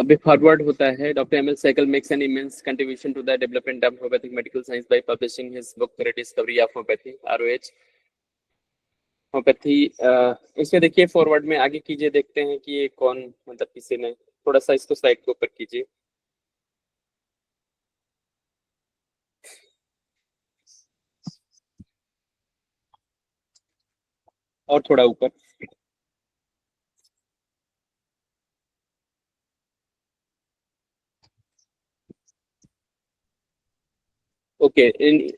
अभी फॉरवर्ड होता है। Doctor M L Sehgal makes an immense contribution to the development of homeopathic medical science by publishing his book rediscovery of homeopathy ROH homeopathy. इसमें देखिए forward में आगे कीजिए, देखते हैं कि ये कौन, मतलब किसी ने थोड़ा सा इसको स्लाइड के ऊपर कीजिए। और थोड़ा ऊपर। ओके,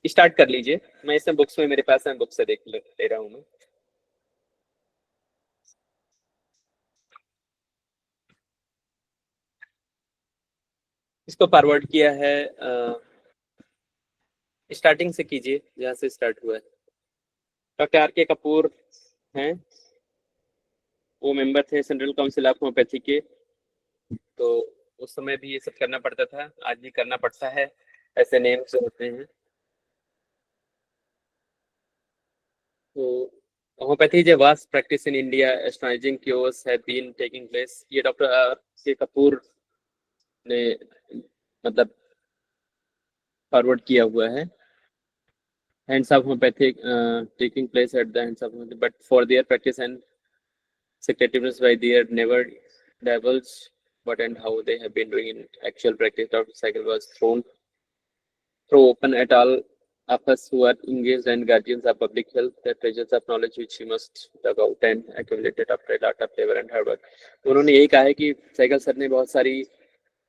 स्टार्ट कर लीजिए। मैं इसमें बुक्स में, मेरे पास है, बुक से देख ले रहा हूँ मैं। इसको फॉरवर्ड किया है, स्टार्टिंग से कीजिए जहाँ से स्टार्ट हुआ है। डॉक्टर आर के कपूर हैं, वो मेंबर थे सेंट्रल काउंसिल ऑफ होम्योपैथी के। तो उस समय भी ये सब करना पड़ता था, आज भी करना पड़ता है, ऐसे नेम्स होते हैं। तो homeopathy is a vast practice in India, astrologing cures have been taking place. ये डॉक्टर आर के कपूर ने मतलब फॉरवर्ड किया हुआ है। Hands of homeopathic taking place at the hands of homeopathy, but for their practice and secretiveness by their never divulge what and how they have been doing in actual practice. Dr. Cycle was thrown open at all of us who are engaged and guardians of public health, the treasures of knowledge which we must dug out and accumulated after a lot of labor and hard work. उन्होंने यही कहा है कि cycle sir ने बहुत सारी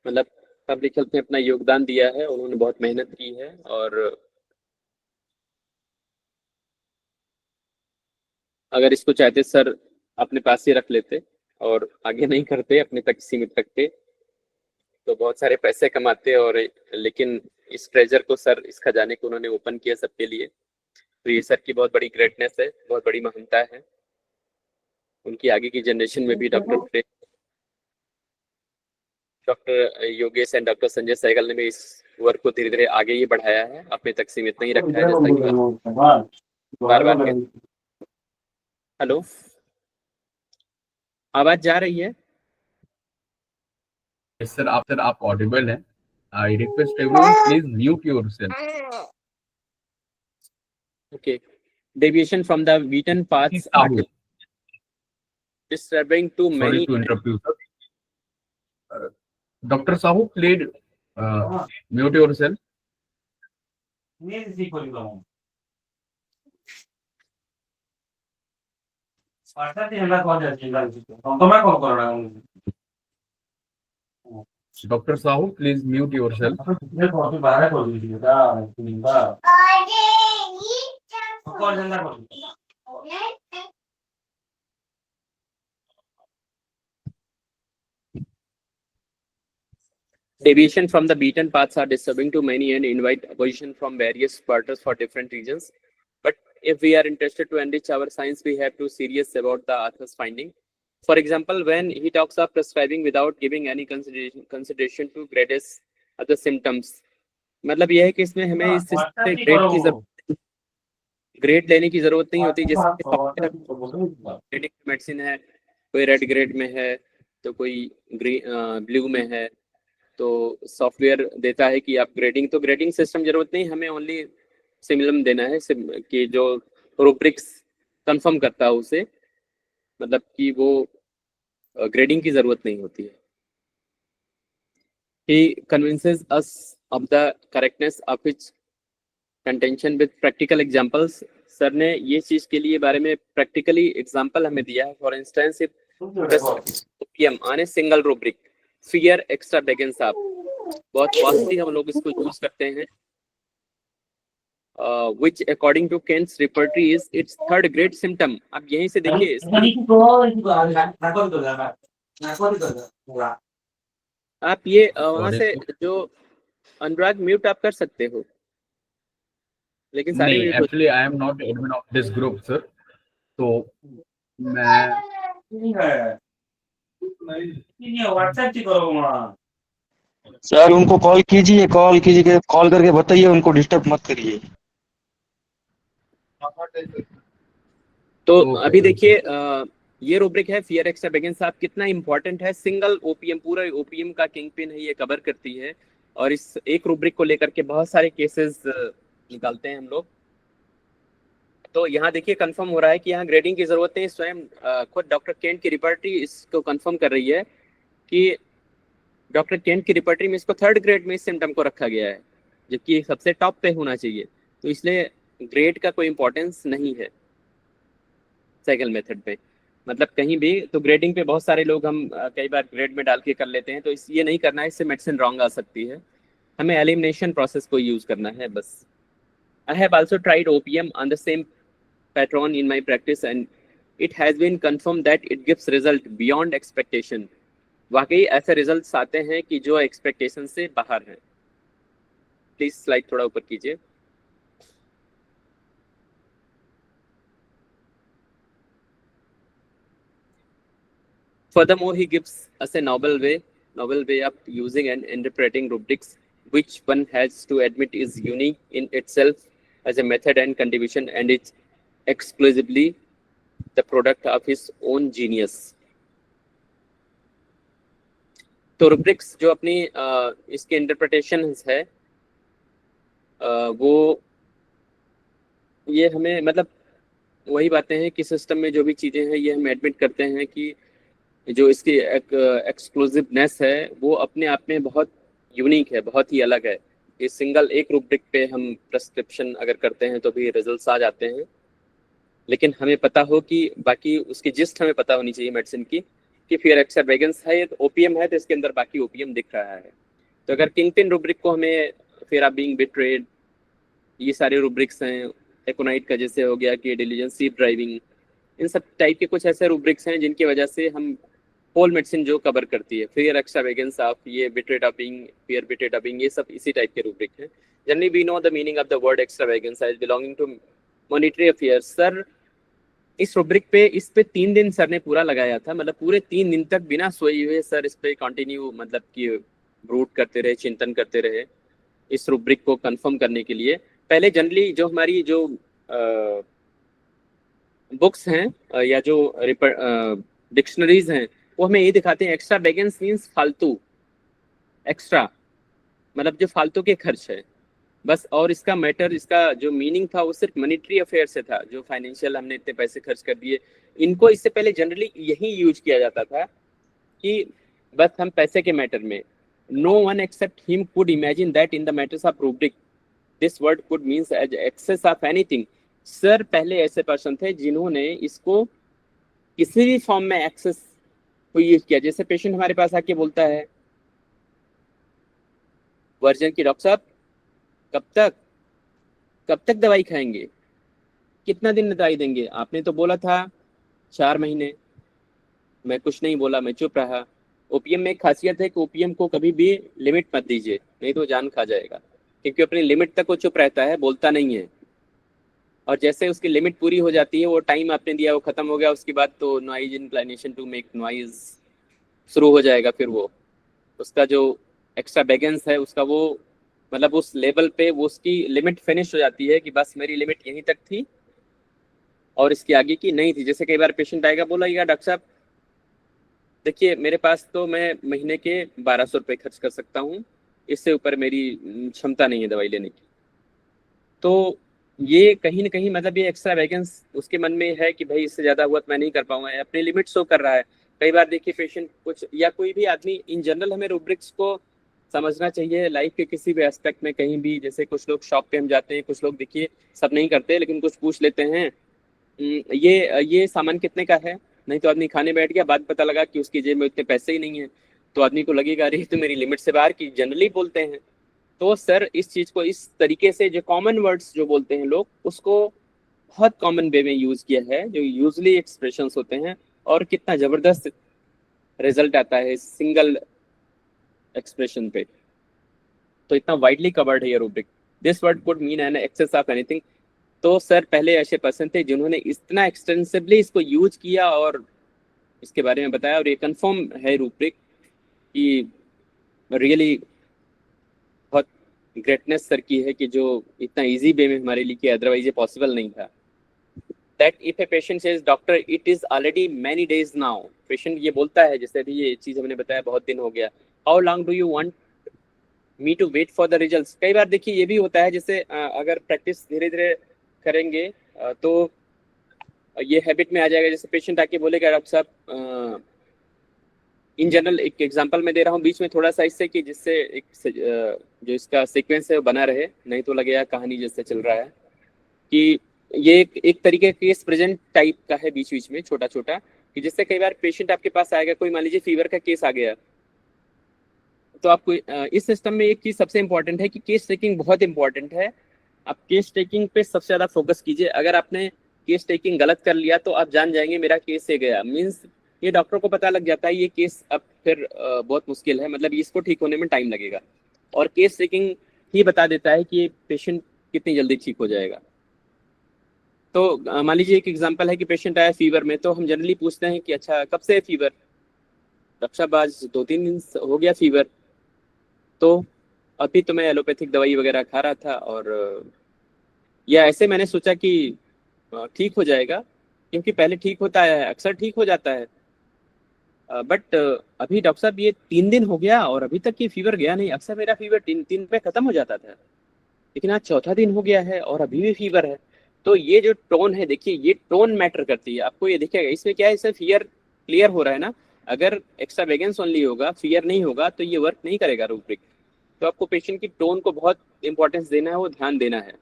मतलब public health में अपना योगदान दिया है, उन्होंने बहुत मेहनत की है, और अगर इसको चाहते सर अपने पास ही रख लेते और आगे नहीं करते, अपने तक सीमित रखते, तो बहुत सारे पैसे कमाते। और लेकिन इस ट्रेजर को सर, इस खजाने को उन्होंने ओपन किया सबके लिए। तो ये सर की बहुत बड़ी ग्रेटनेस है, बहुत बड़ी महानता है। उनकी आगे की जनरेशन में भी doctor Yogesh and doctor Sanjay Sehgal ने भी इस वर्क को धीरे धीरे आगे ही बढ़ाया है, अपने तक सीमित नहीं रखा है, जैसा कि बार बार। हेलो, आवाज जा रही है? सर आप ऑडिबल हैं। I request everyone please mute yourself. Okay. Deviation from the beaten paths are disturbing to many. Sorry to interrupt you, sir. Dr. Sahu, please mute yourself. Dr. Sahu, please mute yourself. Deviation from the beaten paths are disturbing to many and invite opposition from various quarters for different reasons. But if we are interested to enrich our science, we have to serious about the author's finding. For example, when he talks of prescribing without giving any consideration to grades of the symptoms, मतलब यह है कि इसमें हमें इस grade लेने की जरूरत नहीं होती। जैसे मेडिसिन है, कोई रेड ग्रेड में है तो कोई ब्लू में है, तो सॉफ्टवेयर देता है कि आप ग्रेडिंग, तो ग्रेडिंग सिस्टम जरूरत नहीं, हमें ओनली सिमिलम देना है कि जो रूब्रिक्स कंफर्म करता है उसे, मतलब कि वो ग्रेडिंग की जरूरत नहीं होती है। He convinces us of the correctness of its contention with practical examples. Sir ने ये चीज के लिए बारे में प्रैक्टिकली एग्जांपल हमें दिया है। For instance if OPM on a single rubric fear extravagance आप, बहुत कॉस्टली हम लोग इसको यूज करते हैं, which according to Kent's repertory is its third grade symptom. अब यहीं से देखिए, आप ये वहां से जो अनुराग म्यूट आप कर सकते हो, लेकिन सारी नहीं, actually I am not admin of this group sir, तो मैं सर उनको कॉल कीजिए, कॉल करके बताइए, उनको डिस्टर्ब मत करिए। तो अभी देखिए ये रूब्रिक है फियर एक्सट्रावेगेंस आप कितना इंपॉर्टेंट है, सिंगल ओपीएम, पूरा ओपीएम का किंग पिन है, ये कवर करती है। और इस एक रूब्रिक को लेकर के बहुत सारे केसेस निकालते हैं हम लोग। तो यहाँ देखिए कंफर्म हो रहा है कि यहाँ ग्रेडिंग की जरूरत नहीं, स्वयं खुद डॉक्टर केंट की रिपोर्टरी इसको कंफर्म कर रही है कि डॉक्टर केंट की रिपोर्टरी में इसको 3rd ग्रेड में इस सिम्टम को रखा गया है, जबकि सबसे टॉप पे होना चाहिए। तो इसलिए ग्रेड का कोई इंपॉर्टेंस नहीं है साइकिल मेथड पे, मतलब कहीं भी। तो ग्रेडिंग पे बहुत सारे लोग हम कई बार ग्रेड में डाल के कर लेते हैं, तो ये नहीं करना है, इससे मेडिसिन रॉन्ग आ सकती है। हमें एलिमिनेशन प्रोसेस को यूज करना है बस। I have also tried OPM on the same pattern in my practice and it has been confirm that it gives result beyond expectation. वाकई ऐसे रिजल्ट्स आते हैं कि जो एक्सपेक्टेशन से बाहर हैं। प्लीज स्लाइड थोड़ा ऊपर कीजिए। Furthermore, he gives us a novel way of using and interpreting rubrics, which one has to admit is unique in itself as a method and contribution, and it's exclusively the product of his own genius. तो rubrics जो अपनी इसके interpretations है वो ये हमें मतलब वही बातें हैं कि सिस्टम में जो भी चीज़ें हैं ये हम एडमिट करते हैं कि जो इसकी एक्सक्लूसिवनेस है वो अपने आप में बहुत यूनिक है, बहुत ही अलग है। इस सिंगल एक रूब्रिक पे हम प्रेस्क्रिप्शन अगर करते हैं तो भी रिजल्ट्स आ जाते हैं, लेकिन हमें पता हो कि बाकी उसकी जिस्ट हमें पता होनी चाहिए मेडिसिन की कि फियर एक्सट्रावेगेंस है, ये तो ओपीएम है, तो इसके अंदर बाकी ओपीएम दिख रहा है। तो अगर किंग पिन रूब्रिक को हमें फियर ऑफ बीइंग बिट्रेड, ये सारे रूब्रिक्स हैं, एकोनाइट का जैसे हो गया कि डिलीजेंस ड्राइविंग, इन सब टाइप के कुछ ऐसे रूब्रिक्स हैं जिनकी वजह से हम होल मेडिसिन जो कवर करती है, फियर एक्सट्रावेगेंस ऑफ, ये betrayed of being, fear betrayed of being, ये सब इसी टाइप के रूब्रिक हैं। Generally we know the meaning of the word extravagance as belonging to monetary affairs. Sir इस रूब्रिक पे, इस पे 3 दिन सर ने पूरा लगाया था, मतलब पूरे 3 दिन तक बिना सोए हुए सर इस पे कंटिन्यू मतलब कि ब्रूट करते रहे, चिंतन करते रहे इस रूब्रिक को कंफर्म करने के लिए। पहले जनरली जो हमारी जो बुक्स हैं या जो डिक्शनरीज हैं वो हमें ये दिखाते हैं एक्स्ट्रावेगेंस मीन्स फालतू, एक्स्ट्रा मतलब जो फालतू के खर्च है बस। और इसका मैटर, इसका जो मीनिंग था वो सिर्फ मॉनिटरी अफेयर से था, जो फाइनेंशियल हमने इतने पैसे खर्च कर दिए। इनको इससे पहले जनरली यही यूज किया जाता था कि बस हम पैसे के मैटर में, no one except him could imagine that in the matters of rubric this word could means as access of anything. Sir पहले ऐसे पर्सन थे जिन्होंने इसको किसी भी फॉर्म में एक्सेस को यूज किया। जैसे पेशेंट हमारे पास आके बोलता है वर्जन की डॉक्टर साहब कब तक दवाई खाएंगे, कितना दिन दवाई देंगे, आपने तो बोला था 4 महीने। मैं कुछ नहीं बोला, मैं चुप रहा। ओपीएम में एक खासियत है कि ओपीएम को कभी भी लिमिट मत दीजिए, नहीं तो जान खा जाएगा, क्योंकि अपनी लिमिट तक वो चुप रहता है, बोलता नहीं है। और जैसे उसकी लिमिट पूरी हो जाती है, वो टाइम आपने दिया वो खत्म हो गया, उसके बाद तो noise inclination to make noise शुरू हो जाएगा। फिर वो उसका जो एक्स्ट्रावेगेंस है उसका वो मतलब उस लेवल पे वो उसकी लिमिट फिनिश हो जाती है कि बस मेरी लिमिट यहीं तक थी और इसके आगे की नहीं थी। जैसे कई बार पेशेंट आएगा, बोला डॉक्टर साहब देखिए मेरे पास तो मैं महीने के 1200 रुपये खर्च कर सकता हूँ, इससे ऊपर मेरी क्षमता नहीं है दवाई लेने की। तो ये कहीं ना कहीं मतलब ये एक्स्ट्रावेगेंस उसके मन में है कि भाई इससे ज़्यादा हुआ तो मैं नहीं कर पाऊंगा, अपनी लिमिट शो कर रहा है। कई बार देखिए पेशेंट कुछ या कोई भी आदमी, इन जनरल हमें रूब्रिक्स को समझना चाहिए लाइफ के किसी भी एस्पेक्ट में कहीं भी। जैसे कुछ लोग शॉप पे हम जाते हैं, कुछ लोग देखिए सब नहीं करते लेकिन कुछ पूछ लेते हैं ये सामान कितने का है, नहीं तो आदमी खाने बैठ गया, बाद पता लगा कि उसकी जेब में उतने पैसे ही नहीं है, तो आदमी को लगेगा अरे तो मेरी लिमिट से बाहर की, जनरली बोलते हैं। तो सर इस चीज को इस तरीके से जो कॉमन वर्ड्स जो बोलते हैं लोग, उसको बहुत कॉमन वे में यूज किया है, जो यूजली एक्सप्रेशंस होते हैं, और कितना जबरदस्त रिजल्ट आता है सिंगल एक्सप्रेशन पे। तो इतना वाइडली कवर्ड है ये rubric, this word could mean an access of anything. तो सर पहले ऐसे पर्सन थे जिन्होंने इतना एक्सटेंसिवली इसको यूज किया और इसके बारे में बताया, और ये कंफर्म है रूब्रिक कि रियली बहुत ग्रेटनेस सर की है कि जो इतना इजी वे में हमारे लिए किया, अदरवाइज ये पॉसिबल नहीं था। that if a patient says doctor it is already many days now, patient ये बोलता है, जैसे अभी ये चीज हमने बताया बहुत दिन हो गया, how long do you want me to wait for the results। कई बार देखिए ये भी होता है, जैसे अगर प्रैक्टिस धीरे धीरे करेंगे तो ये हैबिट में आ जाएगा। जैसे पेशेंट आके बोलेगा डॉक्टर साहब, इन जनरल एक एग्जांपल मैं दे रहा हूँ बीच में थोड़ा सा इससे, कि जिससे एक जो इसका सीक्वेंस है वो बना रहे, नहीं तो लगेगा कहानी जैसे चल रहा है, कि ये एक तरीके का केस प्रेजेंट टाइप का है बीच बीच में छोटा छोटा, कि जिससे कई बार पेशेंट आपके पास आएगा, कोई मान लीजिए फीवर का केस आ गया, तो आपको इस सिस्टम में एक चीज सबसे इंपॉर्टेंट है कि केस टेकिंग बहुत इंपॉर्टेंट है। आप केस टेकिंग पे सबसे ज्यादा फोकस कीजिए। अगर आपने केस टेकिंग गलत कर लिया तो आप जान जाएंगे मेरा केस से गया, मीन्स ये डॉक्टर को पता लग जाता है ये केस अब फिर बहुत मुश्किल है, मतलब इसको ठीक होने में टाइम लगेगा, और केस टेकिंग ही बता देता है कि ये पेशेंट कितनी जल्दी ठीक हो जाएगा। तो मान लीजिए एक एग्जांपल है कि पेशेंट आया फीवर में, तो हम जनरली पूछते हैं कि अच्छा कब से है फीवर, डॉक्टर साहब आज 2-3 दिन हो गया फीवर, तो अभी तो मैं एलोपैथिक दवाई वगैरह खा रहा था, और या ऐसे मैंने सोचा कि ठीक हो जाएगा, क्योंकि पहले ठीक होता है, अक्सर ठीक हो जाता है, बट अभी डॉक्टर साहब ये 3 दिन हो गया और अभी तक ये फीवर गया नहीं, अक्सर मेरा फीवर 3 दिन में खत्म हो जाता था, लेकिन आज चौथा दिन हो गया है और अभी भी फीवर है। तो ये जो टोन है, देखिए ये टोन मैटर करती है, आपको ये दिखेगा इसमें क्या है, इससे फियर क्लियर हो रहा है ना। अगर एक्स्ट्रावेगेंस ओनली होगा, फियर नहीं होगा, तो ये वर्क नहीं करेगा रूब्रिक। तो आपको पेशेंट की टोन को बहुत इंपॉर्टेंस देना है, वो ध्यान देना है।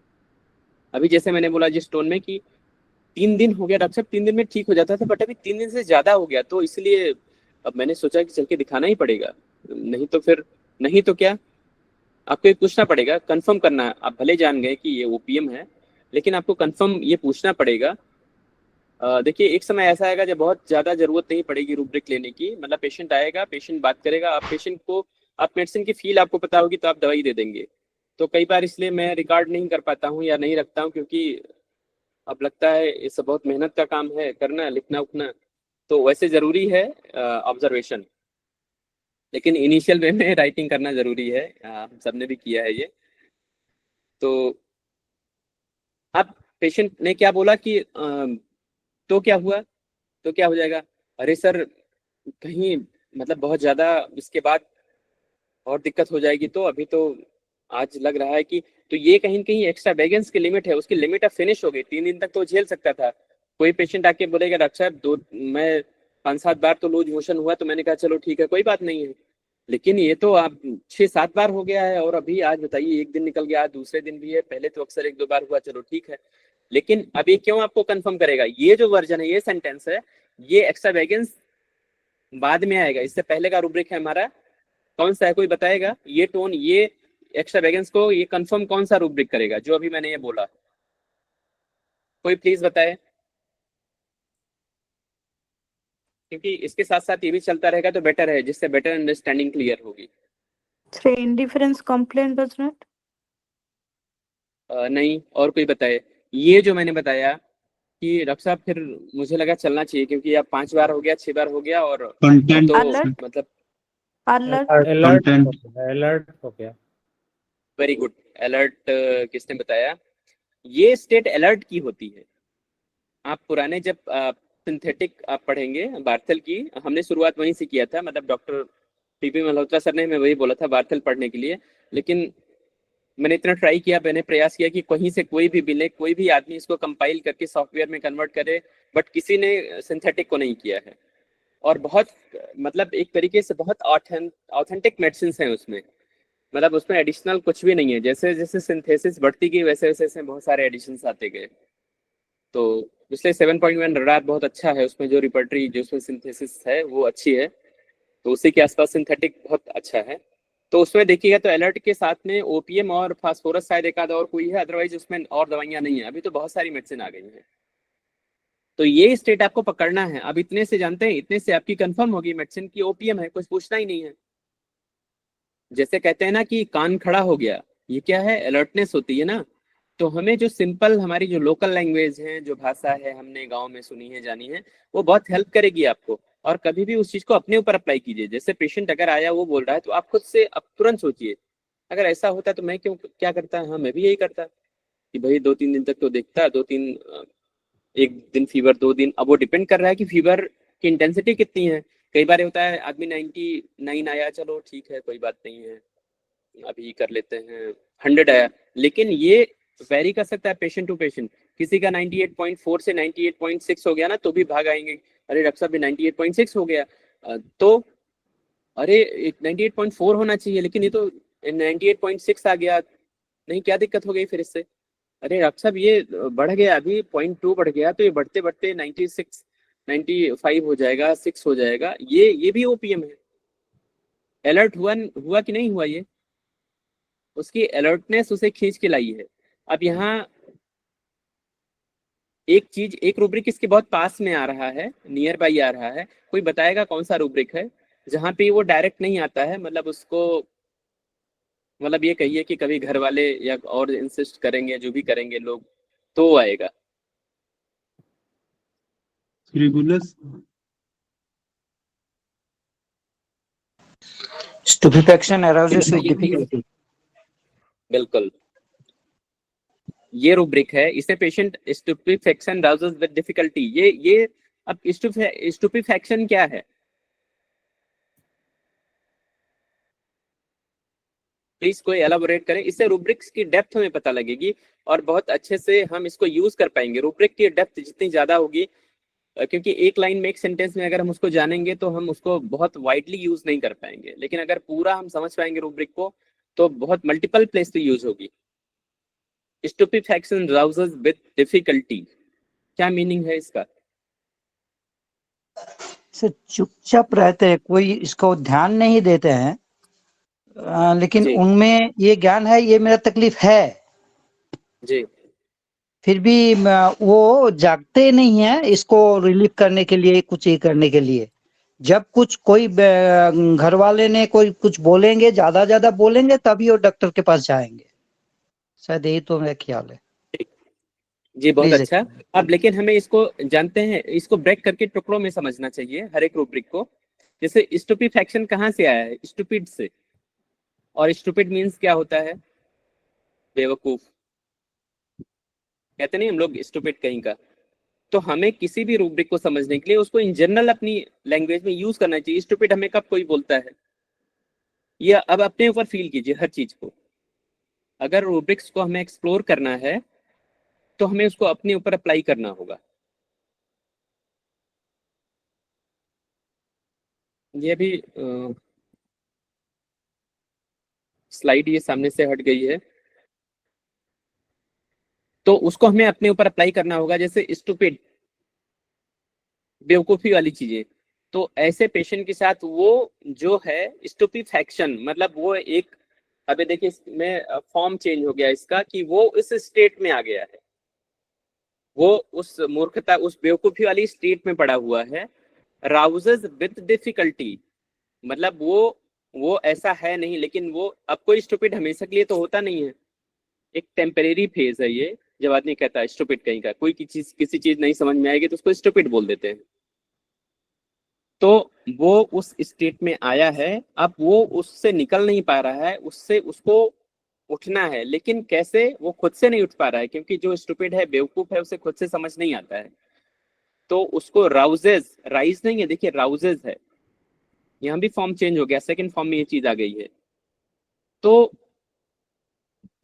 अभी जैसे मैंने बोला जिस टोन में कि 3 दिन हो गया डॉक्टर साहब, 3 दिन में ठीक हो जाता था, बट अभी 3 दिन से ज्यादा हो गया, तो इसलिए अब मैंने सोचा कि चल के दिखाना ही पड़ेगा, नहीं तो क्या, आपको ये पूछना पड़ेगा, कंफर्म करना है। आप भले जान गए कि ये ओपीएम है, लेकिन आपको कंफर्म ये पूछना पड़ेगा। देखिए एक समय ऐसा आएगा जब बहुत ज्यादा जरूरत नहीं पड़ेगी रूब्रिक लेने की, मतलब पेशेंट आएगा, पेशेंट बात करेगा, आप पेशेंट को, आप मेडिसिन की फील आपको पता होगी तो आप दवाई दे देंगे। तो कई बार इसलिए मैं रिकॉर्ड नहीं कर पाता हूँ या नहीं रखता हूँ, क्योंकि अब लगता है ये सब बहुत मेहनत का काम है करना, लिखना उखना, तो वैसे जरूरी है ऑब्जर्वेशन, लेकिन इनिशियल वे में राइटिंग करना जरूरी है, हम सबने भी किया है ये। तो अब पेशेंट ने क्या बोला कि तो क्या हुआ, तो क्या हो जाएगा, अरे सर कहीं मतलब बहुत ज्यादा इसके बाद और दिक्कत हो जाएगी, तो अभी तो आज लग रहा है कि, तो ये कहीं न कहीं एक्स्ट्रा वेगेंस की लिमिट है, उसकी लिमिट अब फिनिश हो गई, 3 दिन तक तो झेल सकता था। कोई पेशेंट आके बोलेगा डॉक्टर साहब मैं 5-7 बार तो लूज मोशन हुआ, तो मैंने कहा चलो ठीक है कोई बात नहीं है, लेकिन ये तो आप 6-7 बार हो गया है, और अभी आज बताइए 1 दिन निकल गया, दूसरे दिन भी है, पहले तो अक्सर 1-2 बार हुआ, चलो ठीक है, लेकिन अभी क्यों आपको कंफर्म करेगा। ये जो वर्जन है, ये सेंटेंस है, ये एक्स्ट्रा वेगेंस बाद में आएगा, इससे पहले का रूब्रिक है हमारा कौन सा है, कोई बताएगा, ये टोन, ये एक्स्ट्रा वेगेंस को ये कंफर्म कौन सा रूब्रिक करेगा, जो अभी मैंने ये बोला, कोई प्लीज बताए, क्योंकि इसके साथ साथ ये भी चलता रहेगा तो बेटर है, जिससे बेटर अंडरस्टैंडिंग क्लियर होगी। इंडिफरेंस कंप्लेंट डज नॉट, नहीं, और कोई बताए। ये जो मैंने बताया कि डॉक्टर साहब फिर मुझे लगा चलना चाहिए, क्योंकि अब 5 बार हो गया, 6 बार हो गया, और कंटेंट तो Alert? मतलब अलर्ट अलर्ट हो गया। वेरी गुड, अलर्ट किसने बताया, ये स्टेट अलर्ट की होती है। आप पुराने जब सिंथेटिक आप पढ़ेंगे बार्थेल की, हमने शुरुआत वहीं से किया था, मतलब डॉक्टर पीपी मल्होत्रा सर ने, मैं वही बोला था बार्थेल पढ़ने के लिए, लेकिन मैंने इतना ट्राई किया, मैंने प्रयास किया कि कहीं से कोई भी मिले, कोई भी आदमी इसको कंपाइल करके सॉफ्टवेयर में कन्वर्ट करे, बट किसी ने सिंथेटिक को नहीं किया है, और बहुत मतलब एक तरीके से बहुत ऑथेंटिक मेडिसिन हैं उसमें, मतलब उसमें एडिशनल कुछ भी नहीं है, जैसे जैसे सिंथेसिस बढ़ती गई वैसे वैसे बहुत सारे एडिशंस आते गए। तो इसलिए 7.1 रडार बहुत अच्छा है, उसमें जो रिपर्टरी जो उसमें सिंथेसिस है वो अच्छी है, तो उसी के आसपास सिंथेटिक बहुत अच्छा है। तो उसमें देखिएगा तो अलर्ट के साथ में ओपीएम और फास्फोरस शायद एक आधा और कोई है, अदरवाइज उसमें और दवाइयां नहीं है, अभी तो बहुत सारी मेडिसिन आ गई हैं। तो ये स्टेट आपको पकड़ना है, अब इतने से जानते हैं, इतने से आपकी कंफर्म होगी मेडिसिन की ओपीएम है, कुछ पूछना ही नहीं है। जैसे कहते हैं ना कि कान खड़ा हो गया, ये क्या है, अलर्टनेस होती है ना। तो हमें जो सिंपल हमारी जो लोकल लैंग्वेज है, जो भाषा है हमने गांव में सुनी है जानी है, वो बहुत हेल्प करेगी आपको। और कभी भी उस चीज को अपने ऊपर अप्लाई कीजिए, जैसे पेशेंट अगर आया वो बोल रहा है, तो आप खुद से अब तुरंत सोचिए, अगर ऐसा होता तो मैं क्यों क्या करता, हाँ मैं भी यही करता, कि भाई 2-3 दिन तक तो देखता, 2-3 एक दिन फीवर, 2 दिन, अब वो डिपेंड कर रहा है कि फीवर की इंटेंसिटी कितनी है। कई बार होता है आदमी 99 आया, चलो ठीक है कोई बात नहीं है अभी कर लेते हैं, 100 आया, लेकिन ये वेरी कर सकता है पेशेंट टू पेशेंट। किसी का 98.4 से 98.6 हो गया ना तो भी भाग आएंगे, अरे डॉक्टर साहब 98.6 हो गया, तो अरे 98.4 होना चाहिए, लेकिन ये तो 98.6 आ गया, नहीं क्या दिक्कत हो गई फिर इससे? अरे डॉक्टर साहब ये बढ़ गया, अभी 0.2 बढ़ गया, तो ये बढ़ते बढ़ते 96 95 हो जाएगा, 6 हो जाएगा, ये भी ओपीएम है। अलर्ट हुआ कि नहीं हुआ, ये उसकी अलर्टनेस उसे खींच के लाई है। अब यहाँ एक चीज, एक रूब्रिक इसके बहुत पास में आ रहा है, नियर बाई आ रहा है, कोई बताएगा कौन सा रूब्रिक है जहाँ पे वो डायरेक्ट नहीं आता है, मतलब उसको, मतलब ये कहिए कि कभी घर वाले या और इंसिस्ट करेंगे, जो भी करेंगे लोग, तो वो आएगा। Regulus. Stupefaction arouses with difficulty. बिल्कुल, ये रूब्रिक है, इसे पेशेंट स्टुपेफैक्शन राउजेस विद डिफिकल्टी। ये अब स्टुपेफैक्शन क्या है, प्लीज कोई एलाबोरेट करें, इससे रूब्रिक्स की डेप्थ हमें पता लगेगी और बहुत अच्छे से हम इसको यूज कर पाएंगे। रूब्रिक की डेप्थ जितनी ज्यादा होगी, क्योंकि एक लाइन में, एक सेंटेंस में अगर हम उसको जानेंगे तो हम उसको बहुत वाइडली यूज नहीं कर पाएंगे, लेकिन अगर पूरा हम समझ पाएंगे रूब्रिक को तो बहुत मल्टीपल प्लेस पे यूज होगी। स्टुपेफैक्शन राउजेस विद डिफिकल्टी, क्या मीनिंग है इसका? से चुपचाप रहते हैं, कोई इसको ध्यान नहीं देते हैं, लेकिन जी उनमें ये ज्ञान है, ये मेरा तकलीफ है, जी फिर भी वो जागते नहीं है इसको रिलीव करने के लिए, कुछ ये करने के लिए। जब कुछ कोई घर वाले ने कोई कुछ बोलेंगे, ज्यादा बोलेंगे, तभी वो डॉक्टर के पास जाएंगे। शायद यही तो मेरा ख्याल है। जी, बहुत प्लीज। अच्छा। अब लेकिन हमें इसको जानते हैं, इसको ब्रेक करके टुकड़ों में समझना चाहिए हर एक रूब्रिक को। जैसे स्टुपेफैक्शन कहाँ से आया है? स्टूपिड से। और स्टूपिड मीन्स क्या होता है? बेवकूफ, कहते नहीं हम लोग स्टूपिड कहीं का। तो हमें किसी भी रूब्रिक को समझने के लिए उसको इन जनरल अपनी लैंग्वेज में यूज करना चाहिए। स्टूपिड हमें कब कोई बोलता है, ये अब अपने ऊपर फील कीजिए हर चीज को। अगर रूब्रिक्स को हमें एक्सप्लोर करना है तो हमें उसको अपने ऊपर अप्लाई करना होगा। ये भी स्लाइड ये सामने से हट गई है, तो उसको हमें अपने ऊपर अप्लाई करना होगा। जैसे स्टूपिड, बेवकूफी वाली चीजें, तो ऐसे पेशेंट के साथ वो जो है स्टुपेफैक्शन, मतलब वो एक, अभी देखिए इसमें फॉर्म चेंज हो गया इसका, कि वो इस स्टेट में आ गया है, वो उस मूर्खता, उस बेवकूफी वाली स्टेट में पड़ा हुआ है। राउजेस विद डिफिकल्टी, मतलब वो ऐसा है नहीं, लेकिन वो, अब कोई स्टूपिड हमेशा के लिए तो होता नहीं है, एक टेम्परेरी फेज है ये, जब आदमी कहता है स्टूपिड कहीं का, कोई किसी चीज नहीं समझ में आएगी तो उसको स्टूपिड बोल देते हैं। तो वो उस स्टेट में आया है, अब वो उससे निकल नहीं पा रहा है, उससे उसको उठना है, लेकिन कैसे? वो खुद से नहीं उठ पा रहा है, क्योंकि जो स्टूपिड है, बेवकूफ है, उसे खुद से समझ नहीं आता है। तो उसको राउजेस, राइज नहीं है, देखिए राउजेस है, यहाँ भी फॉर्म चेंज हो गया, सेकंड फॉर्म में ये चीज आ गई है। तो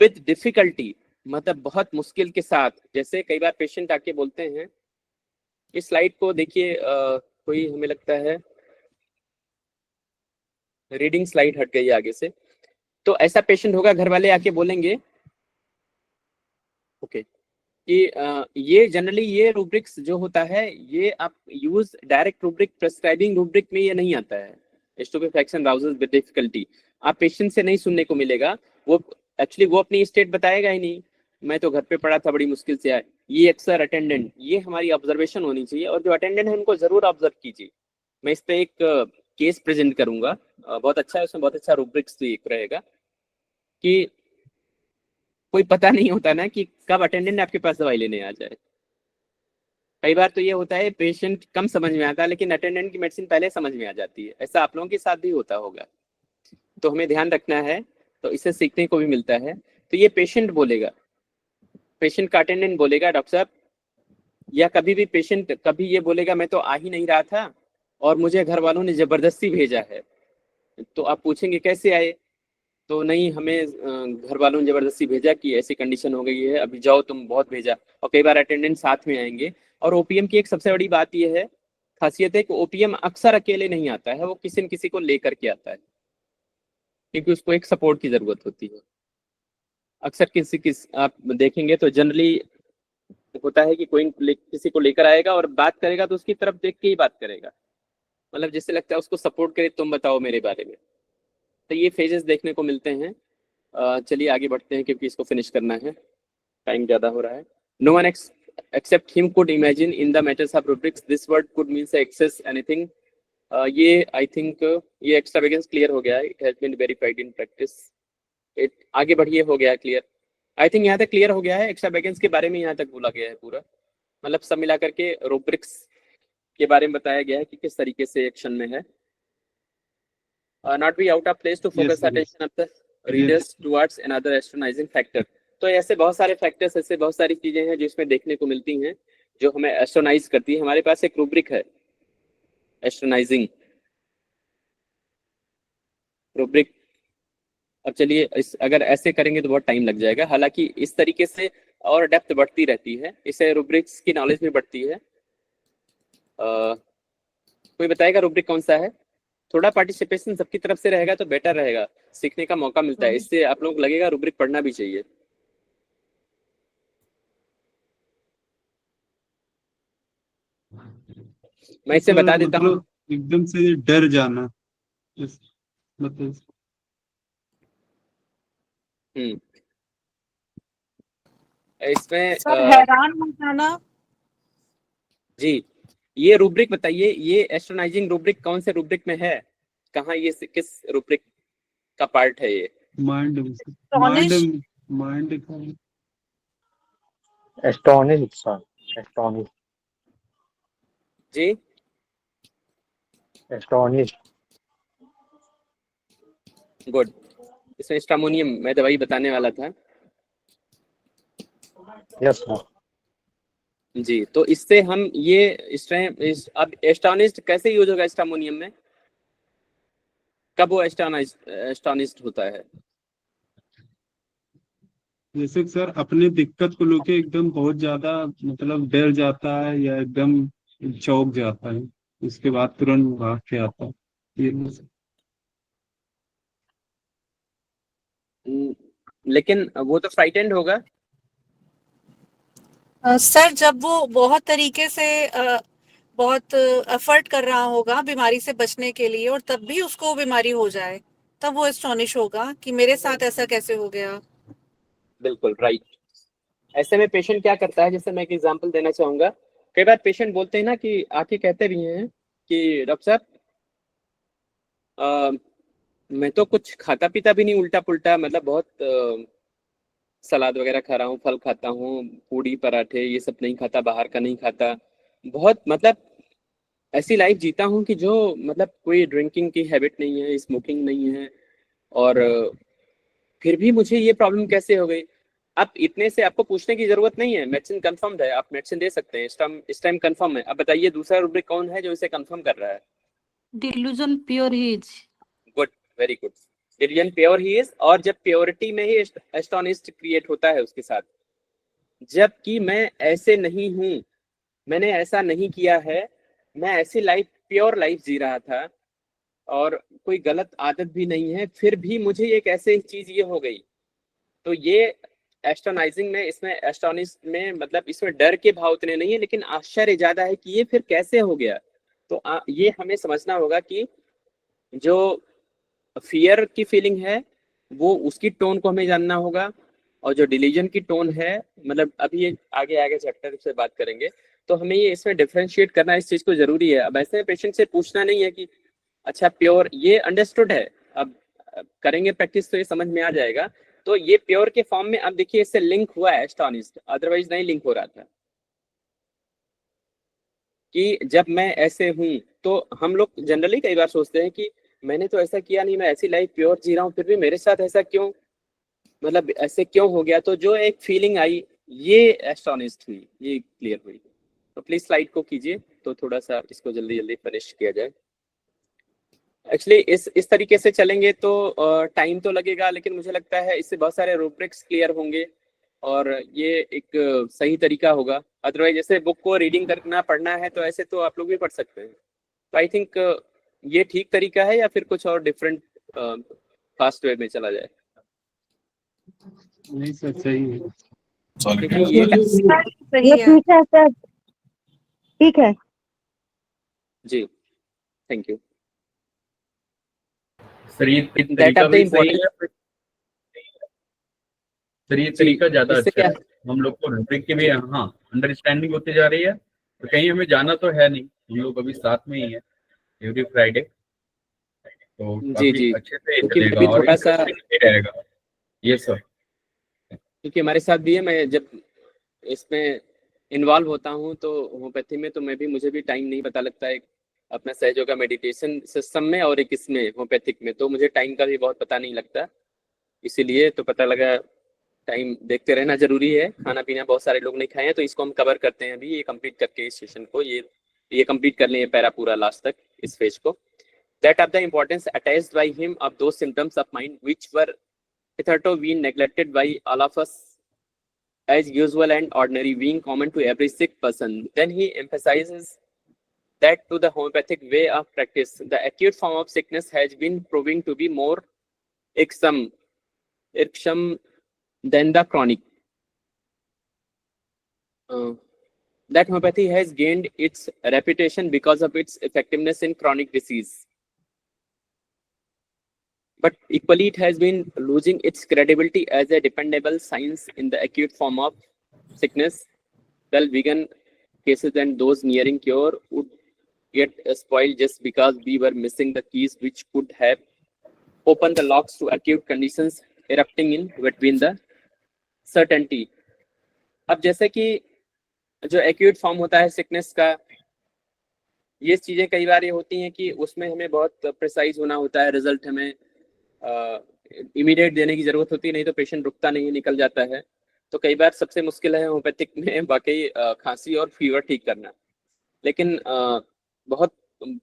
विद डिफिकल्टी मतलब बहुत मुश्किल के साथ। जैसे कई बार पेशेंट आके बोलते हैं, इस स्लाइड को देखिए, कोई हमें लगता है रीडिंग स्लाइड हट गई आगे से। तो ऐसा पेशेंट होगा, घर वाले आके बोलेंगे ओके कि ये जनरली ये रूब्रिक्स जो होता है, ये आप यूज डायरेक्ट रूब्रिक, प्रेस्क्राइबिंग रूब्रिक में ये नहीं आता है। स्टुपेफैक्शन राउजेस विद डिफिकल्टी आप पेशेंट से नहीं सुनने को मिलेगा। वो एक्चुअली वो अपनी स्टेट बताएगा ही नहीं, मैं तो घर पे पड़ा था, बड़ी मुश्किल से आया। ये अक्सर अटेंडेंट, ये हमारी ऑब्जर्वेशन होनी चाहिए, और जो अटेंडेंट है उनको जरूर ऑब्जर्व कीजिए। मैं इस पे एक केस प्रेजेंट करूंगा, बहुत अच्छा है, उसमें बहुत अच्छा रूब्रिक्स रहेगा कि कोई पता नहीं होता ना कि कब अटेंडेंट आपके पास दवाई लेने आ जाए। कई बार तो ये होता है पेशेंट कम समझ में आता है, लेकिन अटेंडेंट की मेडिसिन पहले समझ में आ जाती है। ऐसा आप लोगों के साथ भी होता होगा, तो हमें ध्यान रखना है, तो इससे सीखने को भी मिलता है। तो ये पेशेंट बोलेगा, पेशेंट का अटेंडेंट बोलेगा, डॉक्टर साहब या कभी भी पेशेंट कभी ये बोलेगा मैं तो आ ही नहीं रहा था और मुझे घर वालों ने जबरदस्ती भेजा है, तो आप पूछेंगे कैसे आए, तो नहीं हमें घर वालों ने जबरदस्ती भेजा कि ऐसी कंडीशन हो गई है, अभी जाओ तुम, बहुत भेजा। और कई बार अटेंडेंट साथ में आएंगे। और ओपीएम की एक सबसे बड़ी बात यह है, खासियत है कि ओपीएम अक्सर अकेले नहीं आता है, वो किसी न किसी को लेकर के आता है, क्योंकि उसको एक सपोर्ट की जरूरत होती है। अक्सर आप देखेंगे तो जनरली होता है कि कोई किसी को लेकर आएगा और बात करेगा तो उसकी तरफ देख के ही बात करेगा, मतलब जिससे लगता है उसको सपोर्ट करे, तुम बताओ मेरे बारे में। तो ये फेजेस देखने को मिलते हैं। चलिए आगे बढ़ते हैं क्योंकि इसको फिनिश करना है, टाइम ज्यादा हो रहा है। No one except him could imagine in the matters of rubrics this word could means access anything। ये आई थिंक ये एक्स्ट्रावेगेंस क्लियर हो गया है, it has been verified in practice. It आगे बढ़िए, हो गया क्लियर, आई थिंक यहाँ तक क्लियर हो गया है। एक्स्ट्रावेगेंस के बारे में यहाँ तक बोला गया है पूरा, मतलब सब मिला करके रूब्रिक्स के बारे में बताया गया है कि किस तरीके से एक्शन में है। Not be out of place to focus attention of the readers towards another astonishing factor. तो ऐसे बहुत सारे फैक्टर्स, ऐसे बहुत सारी चीजें हैं जिसमें देखने को मिलती हैं जो हमें एस्ट्रोनाइज करती है। हमारे पास एक रूब्रिक है एस्ट्रोनाइजिंग रूब्रिक। अब चलिए अगर ऐसे करेंगे तो बहुत टाइम लग जाएगा, हालांकि इस तरीके से और डेप्थ बढ़ती रहती है, इससे रूब्रिक्स की नॉलेज भी बढ़ती है। कोई बताएगा रूब्रिक कौन सा है? थोड़ा पार्टिसिपेशन सबकी तरफ से रहेगा तो बेटर रहेगा, सीखने का मौका मिलता है, इससे आप लोग लगेगा रूब्रिक पढ़ना भी चाहिए। मैं इसे बता देता हूँ, एकदम से डर जाना, मतलब इसमें हैरान हो जाना। जी, ये रूब्रिक बताइए, ये एस्ट्रोनाइजिंग रूब्रिक कौन से रूब्रिक में है, कहाँ, ये किस रूब्रिक का पार्ट है? ये माइंड जी गुड। इसमें स्टामोनियम मैं दवाई बताने वाला था। यस जी, तो इससे हम ये अब एस्टोनिस्ट कैसे यूज होगा स्टामोनियम में, कब वो एस्टोनिस्ट होता है? जैसे सर अपने दिक्कत को लेके एकदम बहुत ज्यादा मतलब डर जाता है या एकदम चौंक जाता है, उसके बाद तुरंत भाग के आता है, ये लेकिन वो तो फ्राइटेंड होगा। सर जब वो बहुत तरीके से बहुत एफर्ट कर रहा होगा बीमारी से बचने के लिए और तब भी उसको बीमारी हो जाए, तब वो एस्टोनिश होगा कि मेरे साथ ऐसा कैसे हो गया। बिल्कुल राइट। ऐसे में पेशेंट क्या करता है, जैसे मैं एक एग्जांपल देना चाहूंगा। कई बार पेशेंट बोलते हैं ना कि आके कहते भी हैं कि डॉक्टर साहब मैं तो कुछ खाता पीता भी नहीं, उल्टा पुल्टा, मतलब बहुत सलाद वगैरह खा रहा हूँ, फल खाता हूँ, पूड़ी पराठे ये सब नहीं खाता, बाहर का नहीं खाता, बहुत मतलब ऐसी लाइफ जीता हूँ कि जो मतलब कोई ड्रिंकिंग की हैबिट नहीं है, स्मोकिंग नहीं है, और फिर भी मुझे ये प्रॉब्लम कैसे हो गई। अब इतने से आपको पूछने की जरूरत नहीं है, मेडिसिन कंफर्म्ड है, आप मेडिसिन दे सकते हैं, इस टाइम कंफर्म है। अब बताइए दूसरा रूब्रिक कौन है जो इसे कंफर्म कर रहा है? Delusion pure he is. Good, very good. Delusion pure he is, और जब प्योरिटी में ही एस्टोनिस्ट क्रिएट होता है उसके साथ, जबकि मैं ऐसे नहीं हूं, मैंने ऐसा नहीं किया है, मैं ऐसी लाइफ प्योर लाइफ जी रहा था और कोई गलत आदत भी नहीं है, फिर भी मुझे एक ऐसे चीज ये हो गई। तो ये एस्ट्रोनाइजिंग में, इसमें एस्टोनिस्ट में मतलब इसमें डर के भाव उतने नहीं है, लेकिन आश्चर्य ज्यादा है कि ये फिर कैसे हो गया। तो ये हमें समझना होगा कि जो फियर की फीलिंग है वो उसकी टोन को हमें जानना होगा, और जो डिलीजन की टोन है, मतलब अभी आगे आगे चैप्टर से बात करेंगे, तो हमें ये इसमें डिफरेंशिएट करना इस चीज को जरूरी है। अब ऐसे पेशेंट से पूछना नहीं है कि अच्छा प्योर, ये अंडरस्टूड है, अब करेंगे प्रैक्टिस तो ये समझ में आ जाएगा। तो ये प्योर के फॉर्म में अब देखिए इससे लिंक हुआ है एस्टोनिस्ट, अदरवाइज नहीं लिंक हो रहा था। कि जब मैं ऐसे हूं, तो हम लोग जनरली कई बार सोचते हैं कि मैंने तो ऐसा किया नहीं, मैं ऐसी लाइफ प्योर जी रहा हूँ, फिर भी मेरे साथ ऐसा क्यों, मतलब ऐसे क्यों हो गया। तो जो एक फीलिंग आई ये एस्टोनिस्ट हुई, ये क्लियर हुई। तो प्लीज स्लाइड को कीजिए तो थोड़ा सा इसको जल्दी जल्दी फिनिश किया जाए। एक्चुअली इस तरीके से चलेंगे तो टाइम तो लगेगा, लेकिन मुझे लगता है इससे बहुत सारे रूब्रिक्स क्लियर होंगे और ये एक सही तरीका होगा। अदरवाइज जैसे बुक को रीडिंग करना पढ़ना है तो ऐसे तो आप लोग भी पढ़ सकते हैं। तो आई थिंक ये ठीक तरीका है या फिर कुछ और डिफरेंट फास्ट वे में चला जाए? नहीं सर, सही है। क्योंकि ये सही है। ठीक है सर, ठीक है। जी थैंक यू। सर ये That तरीका of the भी सही important- है सर, ये तरीका ज्यादा इससे अच्छा क्या है। हम लोग को रूब्रिक की भी हाँ अंडरस्टैंडिंग होती जा रही है, तो कहीं हमें जाना तो है नहीं, हम लोग अभी साथ में ही है एवरी फ्राइडे, तो जी काफी जी, अच्छे से क्योंकि मैं चलेगा भी और थोड़ा सा, इंटरेस्टिंग भी रहेगा। ये सर क्योंकि हमारे साथ भी है, मैं जब इसमें इन्वॉल्व होता हूँ तो होम्योपैथी में, तो मुझे भी टाइम नहीं पता लगता है अपना सहयोगा मेडिटेशन सिस्टम में और एक इसमें होम्योपैथिक में, तो मुझे टाइम का भी बहुत पता नहीं लगता। इसीलिए तो पता लगा टाइम देखते रहना जरूरी है। खाना पीना बहुत सारे लोग नहीं खाए हैं, तो इसको हम कवर करते हैं अभी, ये कंप्लीट करके इस सेशन को ये कंप्लीट कर लें, ये पैरा पूरा लास्ट तक इस फेज को। That of the importance attached by him of those symptoms of mind which were hitherto been neglected by all of us as usual and ordinary, being common to every sick person. Then he emphasizes that to the homeopathic way of practice, the acute form of sickness has been proving to be more irksome than the chronic. That homeopathy has gained its reputation because of its effectiveness in chronic disease. But equally, it has been losing its credibility as a dependable science in the acute form of sickness. Well begun cases and those nearing cure would get spoiled just because we were missing the keys which could have opened the locks to acute conditions erupting in between the certainty. अब जैसे कि जो acute form होता है sickness का, ये चीजें कई बार ये होती हैं कि उसमें हमें बहुत प्रिसाइज होना होता है, रिजल्ट हमें इमीडिएट देने की जरूरत होती है, नहीं तो पेशेंट रुकता नहीं, निकल जाता है। तो कई बार सबसे मुश्किल है होम्योपैथिक में वाकई खांसी और फीवर ठीक करना। लेकिन बहुत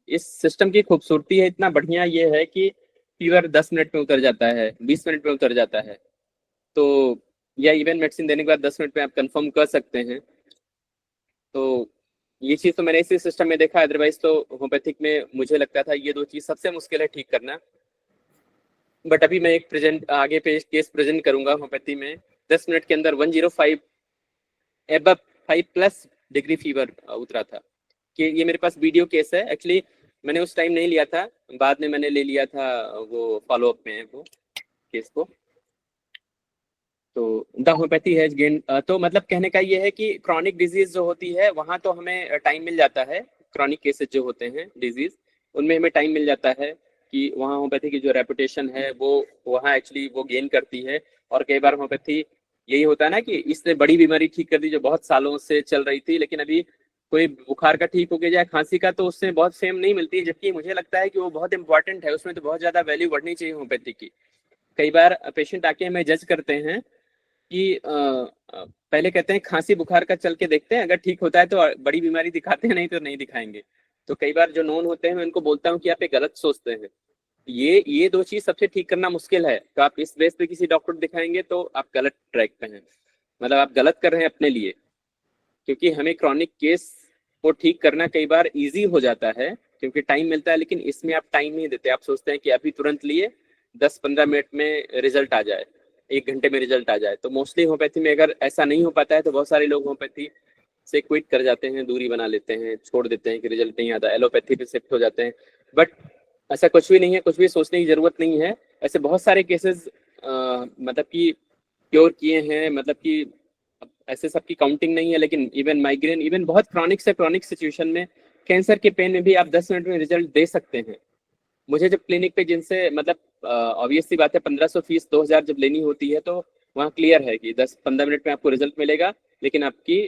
इस सिस्टम की खूबसूरती है, इतना बढ़िया ये है कि फीवर 10 मिनट में उतर जाता है, 20 मिनट में उतर जाता है, तो या इवन मेडिसिन देने के बाद 10 मिनट में आप कंफर्म कर सकते हैं। तो ये चीज़ तो मैंने इसी सिस्टम में देखा, अदरवाइज तो होम्योपैथिक में मुझे लगता था ये दो चीज़ सबसे मुश्किल है ठीक करना। बट अभी मैं एक आगे पे केस प्रेजेंट करूंगा होम्योपैथी में, 10 मिनट के अंदर 105 एबव 5+ डिग्री फीवर उतरा था। कि ये मेरे पास वीडियो केस है, एक्चुअली मैंने उस टाइम नहीं लिया था, बाद में मैंने ले लिया था वो फॉलोअप में वो केस को। तो द होम्योपैथी हैज गेन, तो मतलब कहने का ये है कि क्रॉनिक डिजीज जो होती है वहाँ तो हमें टाइम मिल जाता है, क्रॉनिक केसेस जो होते हैं डिजीज उनमें हमें टाइम मिल जाता है कि वहाँ होम्योपैथी की जो रेपुटेशन है वो वहाँ एक्चुअली वो गेन करती है। और कई बार होम्योपैथी यही होता है ना कि इसने बड़ी बीमारी ठीक कर दी जो बहुत सालों से चल रही थी, लेकिन अभी कोई बुखार का ठीक हो गया जाए, खांसी का, तो उससे बहुत फेम नहीं मिलती, जबकि मुझे लगता है कि वो बहुत इंपॉर्टेंट है, उसमें तो बहुत ज्यादा वैल्यू बढ़नी चाहिए होम्योपैथी की। कई बार पेशेंट आके हमें जज करते हैं कि पहले कहते हैं खांसी बुखार का चल के देखते हैं, अगर ठीक होता है तो बड़ी बीमारी दिखाते हैं, नहीं तो नहीं दिखाएंगे। तो कई बार जो नोन होते हैं मैं उनको बोलता हूँ कि आप ये गलत सोचते हैं, ये दो चीज सबसे ठीक करना मुश्किल है। तो आप इस बेस पे किसी डॉक्टर दिखाएंगे तो आप गलत ट्रैक पे हैं, मतलब आप गलत कर रहे हैं अपने लिए, क्योंकि हमें क्रॉनिक केस को ठीक करना कई बार इजी हो जाता है क्योंकि टाइम मिलता है, लेकिन इसमें आप टाइम नहीं देते। आप सोचते हैं कि अभी तुरंत लिए 10-15 मिनट में रिजल्ट आ जाए, 1 घंटे में रिजल्ट आ जाए। तो मोस्टली होम्योपैथी में अगर ऐसा नहीं हो पाता है तो बहुत सारे लोग होम्योपैथी से क्विट कर जाते हैं, दूरी बना लेते हैं, छोड़ देते हैं कि रिजल्ट नहीं आता, एलोपैथी पे शिफ्ट हो जाते हैं। बट ऐसा कुछ भी नहीं है, कुछ भी सोचने की जरूरत नहीं है। ऐसे बहुत सारे केसेस मतलब कि क्योर किए हैं, मतलब कि ऐसे सबकी काउंटिंग नहीं है, लेकिन इवन माइग्रेन, इवन बहुत क्रॉनिक से क्रॉनिक सिचुएशन में, कैंसर के पेन में भी आप 10 मिनट में रिजल्ट दे सकते हैं। मुझे जब क्लिनिक पे जिनसे मतलब ऑब्वियस सी बात है 1500 फीस 2000 जब लेनी होती है तो वहाँ क्लियर है कि 10-15 मिनट में आपको रिजल्ट मिलेगा, लेकिन आपकी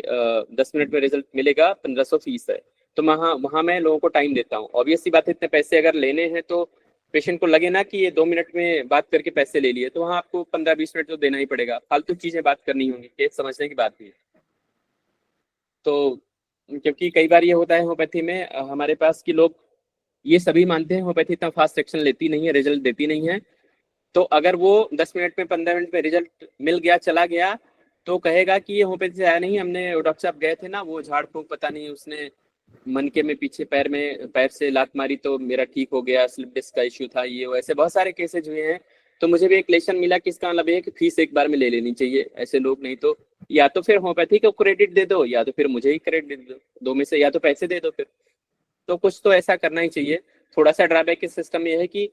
10 मिनट में रिजल्ट मिलेगा, 1500 फीस है। तो वहाँ मैं लोगों को टाइम देता हूँ। ऑब्वियस सी बात है इतने पैसे अगर लेने हैं तो पेशेंट को लगे ना कि ये 2 मिनट में बात करके पैसे ले लिए, तो वहाँ आपको 15-20 मिनट तो देना ही पड़ेगा, फालतू चीजें बात करनी होंगी, केस समझने की बात भी है। तो क्योंकि कई बार ये होता है होम्योपैथी में हमारे पास कि लोग ये सभी मानते हैं होम्योपैथी इतना फास्ट एक्शन लेती नहीं है, रिजल्ट देती नहीं है। तो अगर वो 10 मिनट में 15 मिनट में रिजल्ट मिल गया, चला गया, तो कहेगा कि ये होम्योपैथी से आया नहीं, हमने डॉक्टर साहब गए थे ना, वो झाड़ फूंक पता नहीं उसने मनके में पीछे पैर से लात मारी तो मेरा ठीक हो गया, स्लिप डिस्क का इश्यू था, ये वैसे बहुत सारे केसेज हुए हैं। तो मुझे भी एक लेसन मिला कि इसका मतलब ये है कि फीस एक बार में ले लेनी चाहिए ऐसे लोग, नहीं तो या तो फिर होम्योपैथी को क्रेडिट दे दो या तो फिर मुझे ही क्रेडिट दे दो, दो में से या तो पैसे दे दो फिर। तो कुछ तो ऐसा करना ही चाहिए। थोड़ा सा ड्रॉबैक इस सिस्टम में है कि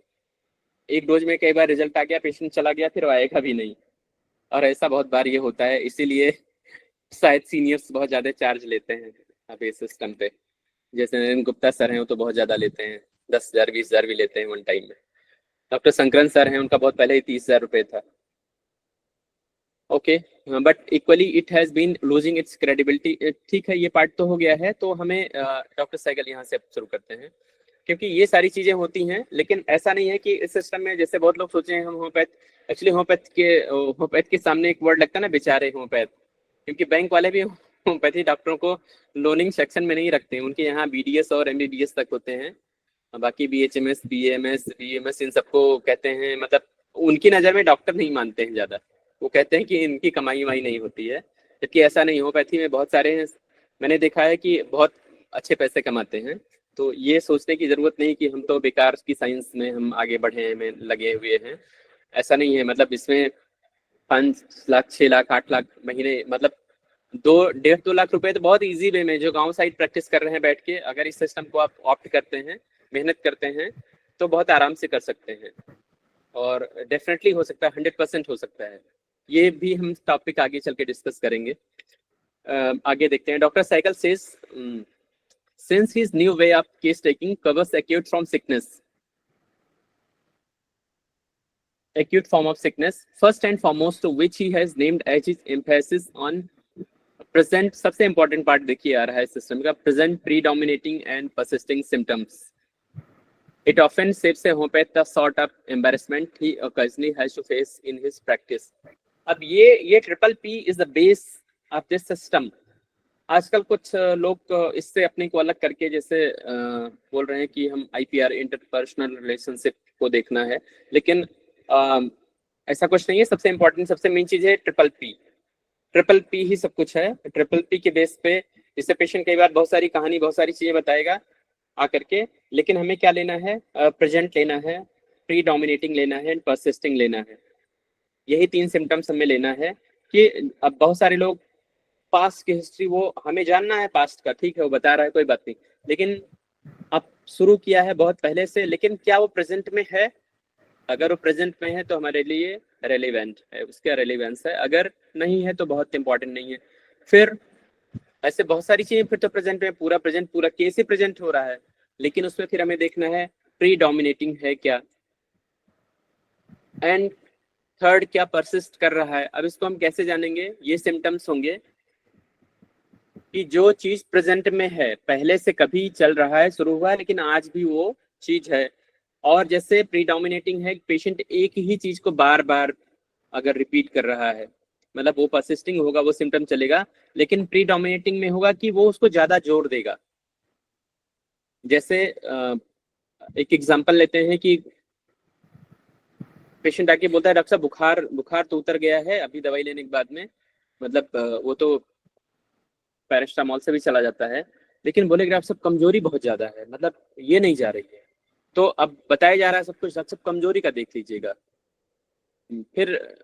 एक डोज में कई बार रिजल्ट आ गया, पेशेंट चला गया, फिर आएगा भी नहीं, और ऐसा बहुत बार ये होता है। इसीलिए शायद सीनियर्स बहुत ज्यादा चार्ज लेते हैं अभी इस सिस्टम पे। जैसे नरेंद्र गुप्ता सर हैं वो तो बहुत ज्यादा लेते हैं, 10,000 20,000 भी लेते हैं वन टाइम में। डॉक्टर संकरन सर हैं, उनका बहुत पहले ही 30,000 रुपये था। Okay, but equally it has been losing its credibility. ठीक है, ये पार्ट तो हो गया है, तो हमें डॉक्टर साइकिल यहाँ से शुरू करते हैं, क्योंकि ये सारी चीजें होती हैं। लेकिन ऐसा नहीं है कि इस सिस्टम में, जैसे बहुत लोग सोचे हैं हम होम्योपैथ, एक्चुअली होम्योपैथ के सामने एक वर्ड लगता है ना, बेचारे होम्योपैथ, क्योंकि बैंक वाले भी होम्योपैथी डॉक्टरों को लोनिंग सेक्शन में नहीं रखते हैं, उनके यहाँ BDS और MBBS तक होते हैं, बाकी BHMS BAMS BMS इन सबको कहते हैं, मतलब उनकी नज़र में डॉक्टर नहीं मानते हैं ज़्यादा, वो कहते हैं कि इनकी कमाई वमाई नहीं होती है, जबकि ऐसा नहीं। होम्योपैथी में बहुत सारे हैं, मैंने देखा है कि बहुत अच्छे पैसे कमाते हैं। तो ये सोचने की ज़रूरत नहीं कि हम तो बेकार की साइंस में हम आगे बढ़े में लगे हुए हैं, ऐसा नहीं है। मतलब इसमें 5 लाख 6 लाख 8 लाख महीने, मतलब 1.5-2 लाख रुपए तो बहुत इजी वे में जो गांव साइड प्रैक्टिस कर रहे हैं बैठ के, अगर इस सिस्टम को आप ऑप्ट करते हैं, मेहनत करते हैं, तो बहुत आराम से कर सकते हैं, और डेफिनेटली हो सकता है, 100% हो सकता है। ये भी हम टॉपिक आगे चल के डिस्कस करेंगे। आगे देखते हैं। Doctor cycle says since his new way of case taking covers acute form of sickness, first and foremost to which he has named as his emphasis on present, सबसे important part देखिए आ रहा है system का, present predominating and persisting symptoms. It often saves a homeopath the sort of embarrassment he occasionally has to face in his practice. अब ये PPP is the base of this system. आजकल कुछ लोग इससे अपने को अलग करके जैसे बोल रहे हैं कि हम IPR इंटरपर्सनल रिलेशनशिप को देखना है, लेकिन ऐसा कुछ नहीं है। सबसे इम्पोर्टेंट, सबसे मेन चीज है PPP ही सब कुछ है। PPP के बेस पे जिससे पेशेंट कई बार बहुत सारी कहानी, बहुत सारी चीजें बताएगा आकर के, लेकिन हमें क्या लेना है, प्रेजेंट लेना है, प्रीडोमिनेटिंग लेना है, परसिस्टिंग लेना है। यही 3 सिम्टम्स हमें लेना है। कि अब बहुत सारे लोग पास्ट की हिस्ट्री, वो हमें जानना है पास्ट का, ठीक है, वो बता रहा है, कोई बात नहीं, लेकिन अब शुरू किया है बहुत पहले से, लेकिन क्या वो प्रेजेंट में है? अगर वो प्रेजेंट में है तो हमारे लिए रेलेवेंट है, उसका रेलेवेंस है। अगर नहीं है तो बहुत इंपॉर्टेंट नहीं है। फिर ऐसे बहुत सारी चीजें, फिर तो प्रेजेंट में पूरा केस ही प्रेजेंट हो रहा है, लेकिन उसमें फिर हमें देखना है प्रीडोमिनेटिंग है क्या, एंड थर्ड क्या परसिस्ट कर रहा है। अब इसको हम कैसे जानेंगे? ये सिम्टम्स होंगे कि जो चीज प्रेजेंट में है, पहले से कभी चल रहा है, शुरू हुआ है, लेकिन आज भी वो चीज है। और जैसे प्रीडोमिनेटिंग है, पेशेंट एक ही चीज को बार बार अगर रिपीट कर रहा है, मतलब वो परसिस्टिंग होगा, वो सिम्टम चलेगा, लेकिन प्रीडोमिनेटिंग में होगा कि वो उसको ज्यादा जोर देगा। जैसे एक एग्जांपल लेते हैं कि पेशेंट आके बोलता है डॉक्टर साहब बुखार तो उतर गया है अभी दवाई लेने के बाद में, मतलब वो तो पैरास्टामोल से भी चला जाता है, लेकिन बोले डॉक्टर साहब कमजोरी बहुत ज्यादा है, मतलब ये नहीं जा रही है। तो अब बताया जा रहा है सब कुछ, डॉक्टर साहब कमजोरी का देख लीजिएगा। फिर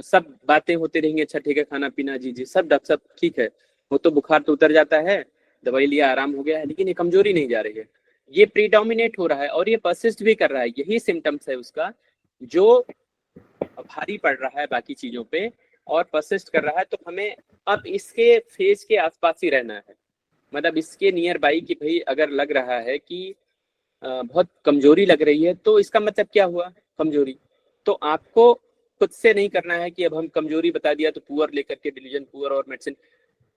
सब बातें होती रहेंगी, अच्छा ठीक है, खाना पीना जी सब डॉक्टर साहब ठीक है, वो तो बुखार तो उतर जाता है, दवाई लिया आराम हो गया है, लेकिन ये कमजोरी नहीं जा रही है। ये प्रीडोमिनेट हो रहा है और ये परसिस्ट भी कर रहा है। यही सिम्टम्स है उसका, जो भारी पड़ रहा है बाकी चीजों पे और परसिस्ट कर रहा है। तो हमें अब इसके फेज के आसपास ही रहना है, मतलब इसके नियर बाई, कि भाई अगर लग रहा है कि बहुत कमजोरी लग रही है, तो इसका मतलब क्या हुआ कमजोरी। तो आपको खुद से नहीं करना है कि अब हम कमजोरी बता दिया तो पुअर लेकर के डिलीजन पुअर और मेडिसिन।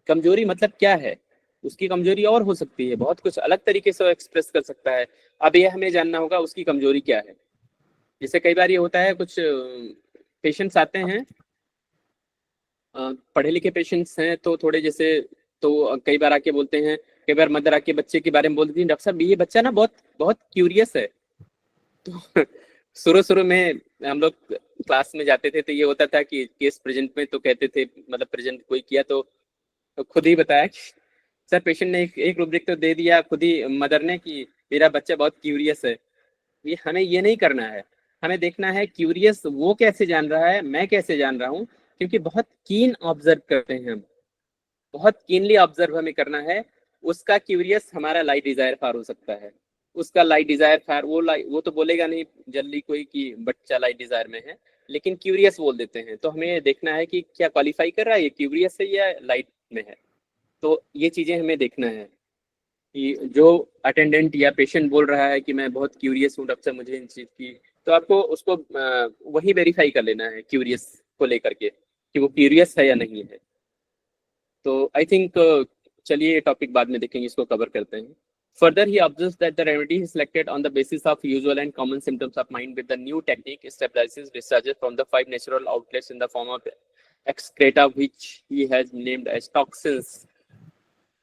कमजोरी मतलब क्या है, उसकी कमजोरी और हो सकती है, बहुत कुछ अलग तरीके से एक्सप्रेस कर सकता है। अब ये हमें जानना होगा उसकी कमजोरी क्या है। जैसे कई बार ये होता है, कुछ पेशेंट्स आते हैं, पढ़े लिखे पेशेंट्स हैं, तो थोड़े जैसे तो कई बार आके बोलते हैं, कई बार मदर आके बच्चे के बारे में बोलती है, डॉक्टर साहब ये बच्चा ना बहुत बहुत क्यूरियस है। तो शुरू में हम लोग क्लास में जाते थे तो ये होता था कि केस प्रेजेंट में तो कहते थे, मतलब प्रेजेंट कोई किया तो खुद ही बताया कि सर पेशेंट ने एक रूब्रिक तो दे दिया खुद ही मदर ने कि मेरा बच्चा बहुत क्यूरियस है। ये हमें ये नहीं करना है, हमें देखना है क्यूरियस वो कैसे जान रहा है, मैं कैसे जान रहा हूँ, क्योंकि बहुत कीन ऑब्जर्व करते हैं हम, बहुत कीनली ऑब्जर्व हमें करना है। उसका क्यूरियस हमारा लाइट डिजायर फार हो सकता है, उसका लाइट डिजायर फार वो तो बोलेगा नहीं जल्दी कोई कि बच्चा लाइट डिजायर में है, लेकिन क्यूरियस बोल देते हैं। तो हमें देखना है कि क्या क्वालिफाई कर रहा है, ये क्यूरियस है या लाइट में है। तो ये चीजें हमें देखना है कि जो अटेंडेंट या पेशेंट बोल रहा है कि मैं बहुत क्यूरियस हूँ डॉक्टर मुझे इन चीज की, तो आपको उसको वही वेरीफाई कर लेना है क्यूरियस को लेकर के कि वो क्यूरियस है या नहीं है। तो आई थिंक चलिए ये टॉपिक बाद में देखेंगे, इसको कवर करते हैं। Further, he observes that the remedy is selected on the basis of usual and common symptoms of mind, with the new technique stabilizes discharges from the 5 natural outlets in the form of excreta, which he has named as toxins.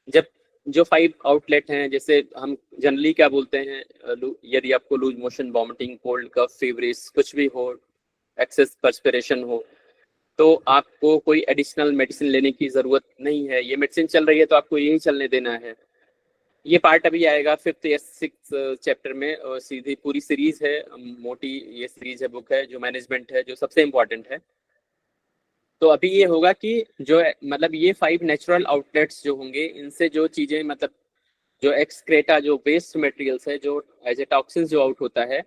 जब जो 5 outlet हैं, जैसे हम generally क्या बोलते हैं, यदि आपको loose motion, vomiting, cold cough, feverish कुछ भी हो, एक्सेस पर्सपिरेशन हो, तो आपको कोई एडिशनल मेडिसिन लेने की जरूरत नहीं है। ये मेडिसिन चल रही है तो आपको यही चलने देना है। ये पार्ट अभी आएगा 5th या 6th चैप्टर में, सीधी पूरी सीरीज है, मोटी ये सीरीज है, बुक है जो मैनेजमेंट है, जो सबसे इम्पोर्टेंट है। तो अभी ये होगा कि जो मतलब ये 5 नेचुरल आउटलेट्स जो होंगे, इनसे जो चीजें मतलब जो एक्सक्रेटा, जो वेस्ट मटेरियल्स है, जो एज ए टॉक्सिन जो आउट होता है,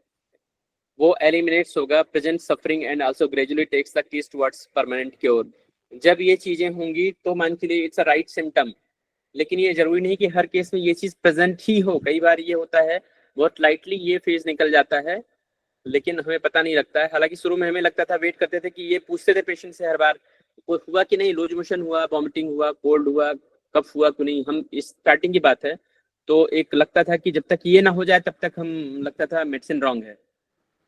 वो एलिमिनेट्स होगा, present suffering and also gradually takes the case towards permanent cure. जब ये चीजें होंगी तो मान के लिए इट्स अ राइट सिम्टम, लेकिन ये जरूरी नहीं कि हर केस में ये चीज प्रेजेंट ही हो। कई बार ये होता है बहुत लाइटली ये फेज निकल जाता है, लेकिन हमें पता नहीं लगता है। हालांकि शुरू में हमें लगता था, वेट करते थे कि ये पूछते थे पेशेंट से हर बार हुआ कि नहीं, लूज मोशन हुआ, वॉमिटिंग हुआ, कोल्ड हुआ, कफ हुआ कि नहीं। हम स्टार्टिंग की बात है तो एक लगता था कि जब तक ये ना हो जाए तब तक हम लगता था मेडिसिन रॉन्ग है,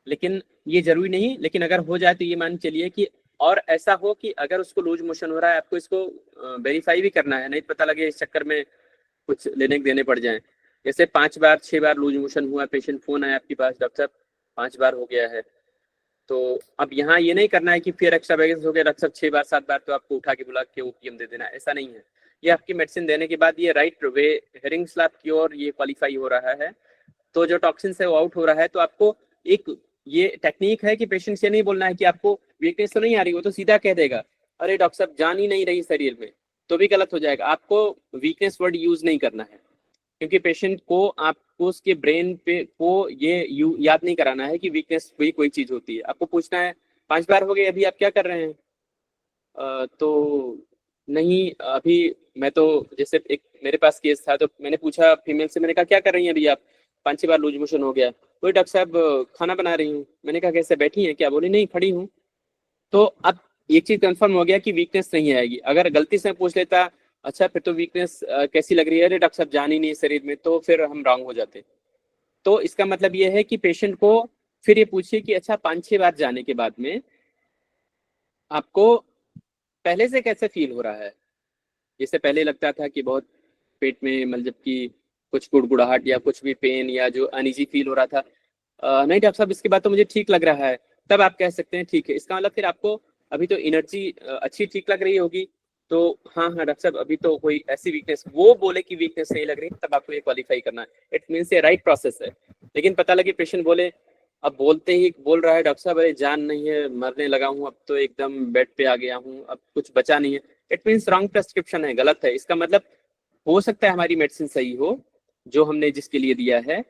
लेकिन ये जरूरी नहीं। लेकिन अगर हो जाए तो ये मान चलिए कि, और ऐसा हो कि अगर उसको लूज मोशन हो रहा है आपको इसको वेरीफाई भी करना है, नहीं पता लगे इस चक्कर में कुछ लेने देने पड़ जाए। जैसे 5 बार 6 बार लूज मोशन हुआ, पेशेंट फोन आया आपके पास, डॉक्टर साहब 5 बार हो गया है, तो अब यहाँ ये नहीं करना है कि फिर एक्स्ट्रा बैगेज हो गया डॉक्टर साहब 6 बार 7 बार तो आपको उठा के बुला के ओपीएम दे देना, ऐसा नहीं है। ये आपकी मेडिसिन देने के बाद ये राइट वे हेरिंग स्लैप क्योर ये क्वालिफाई हो रहा है, तो जो टॉक्सिन है वो आउट हो रहा है। तो आपको एक ये टेक्निक है कि पेशेंट से नहीं बोलना है कि आपको वीकनेस तो नहीं आ रही, वो तो सीधा कह देगा अरे डॉक्टर साहब जान ही नहीं रही शरीर में, तो भी गलत हो जाएगा। आपको वीकनेस वर्ड यूज नहीं करना है, क्योंकि पेशेंट को आपको उसके ब्रेन पे को ये याद नहीं कराना है कि वीकनेस भी कोई चीज होती है। आपको पूछना है 5 बार हो गए अभी आप क्या कर रहे हैं, तो नहीं अभी मैं तो, जैसे एक मेरे पास केस था तो मैंने पूछा फीमेल से, मैंने कहा क्या कर रही हैं अभी आप, 5-6 बार लूज मोशन हो गया, कोई डॉक्टर साहब खाना बना रही हूँ। मैंने कहा कैसे बैठी हैं क्या, बोली नहीं खड़ी हूँ। तो अब एक चीज कंफर्म हो गया कि वीकनेस नहीं आएगी। अगर गलती से पूछ लेता अच्छा फिर तो वीकनेस कैसी लग रही है, अरे डॉक्टर साहब जान ही नहीं शरीर में, तो फिर हम रॉन्ग हो जाते। तो इसका मतलब ये है कि पेशेंट को फिर ये पूछिए कि अच्छा 5-6 बार जाने के बाद में आपको पहले से कैसे फील हो रहा है। जैसे पहले लगता था कि बहुत पेट में मतलब कि कुछ गुड़गुड़ाहट या कुछ भी पेन या जो अनईजी फील हो रहा था, नहीं डॉक्टर साहब इसके बाद तो मुझे ठीक लग रहा है, तब आप कह सकते हैं ठीक है। इसका मतलब फिर आपको अभी तो एनर्जी अच्छी ठीक लग रही होगी, तो हाँ हाँ डॉक्टर साहब अभी तो कोई ऐसी वीकनेस, वो बोले कि वीकनेस नहीं लग रही, तब आपको ये क्वालिफाई करना है। इट मीन्स ये राइट प्रोसेस है। लेकिन पता लगे पेशेंट बोले, अब बोलते ही बोल रहा है डॉक्टर साहब अरे जान नहीं है, मरने लगा हूँ, अब तो एकदम बेड पे आ गया हूँ, अब कुछ बचा नहीं है, इट मीन्स रॉन्ग प्रेस्क्रिप्शन है, गलत है। इसका मतलब हो सकता है हमारी मेडिसिन सही हो जो हमने जिसके लिए दिया है,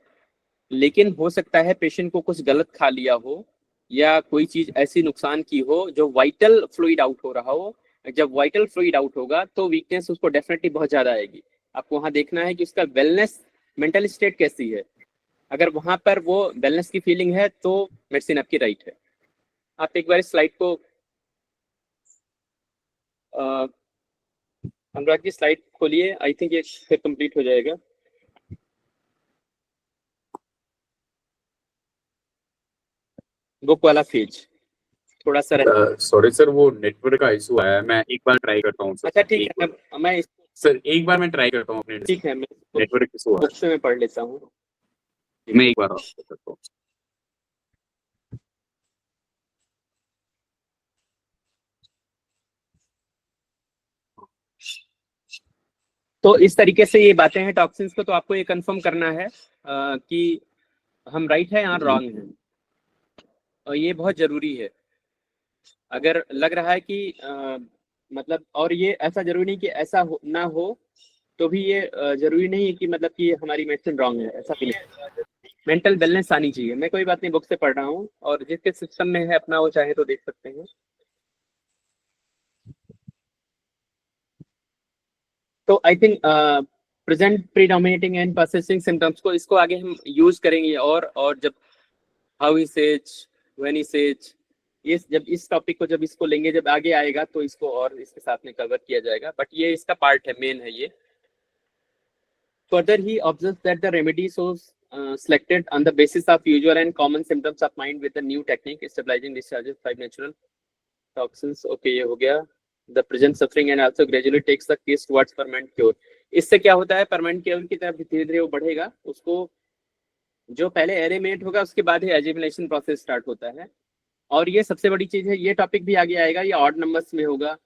लेकिन हो सकता है पेशेंट को कुछ गलत खा लिया हो या कोई चीज ऐसी नुकसान की हो जो वाइटल फ्लूइड आउट हो रहा हो। जब वाइटल फ्लूइड आउट होगा तो वीकनेस उसको डेफिनेटली बहुत ज्यादा आएगी। आपको वहां देखना है कि उसका वेलनेस मेंटल स्टेट कैसी है। अगर वहां पर वो वेलनेस की फीलिंग है तो मेडिसिन आपकी राइट है। आप एक बार इस स्लाइड को अनुराग की स्लाइड खोलिए, आई थिंक ये फिर कंप्लीट हो जाएगा। बुक वाला पेज थोड़ा सा सॉरी सर, वो नेटवर्क का इशू आया है, मैं एक बार ट्राई करता हूँ। अच्छा ठीक है, मैं सर एक बार मैं ट्राई करता हूँ अपने ठीक है, मैं नेटवर्क इशू आ रहा बुक से मैं पढ़ लेता हूँ। है। मैं एक बार और करता हूँ। तो इस तरीके से ये बातें हैं टॉक्सिन्स को, तो आपको ये कंफर्म करना है कि हम राइट है या रॉन्ग है, और ये बहुत जरूरी है। अगर लग रहा है कि मतलब, और ये ऐसा जरूरी नहीं कि ऐसा ना हो, तो भी ये जरूरी नहीं है कि मतलब कि हमारी मेडिसिन रॉन्ग है, ऐसा भी नहीं। मेंटल बैलेंस आनी चाहिए। मैं कोई बात नहीं, बुक से पढ़ रहा हूँ, और जिसके सिस्टम में है अपना वो चाहे तो देख सकते हैं। तो I think present predominating and persisting symptoms को, इसको आगे हम यूज करेंगे, और जब how he says, when he says, ये जब इस टॉपिक को जब इसको लेंगे, जब आगे आएगा तो इसको और इसके साथ में कवर किया जाएगा, बट ये इसका पार्ट है, मेन है ये। Further, he observes that the remedy was selected on the basis of usual and common symptoms of mind with the new technique, stabilizing discharges 5 natural toxins. Okay, ये हो गया. The present suffering and also gradually takes the case towards permanent cure. इससे क्या होता है, permanent cure की तरफ धीरे धीरे वो बढ़ेगा। उसको जो पहले एलिमिनेट होगा, उसके बाद ही एजिमिनेशन प्रोसेस स्टार्ट होता है। और ये सबसे बड़ी चीज है, ये टॉपिक भी आगे आएगा। ये ऑड नंबर्स में होगा,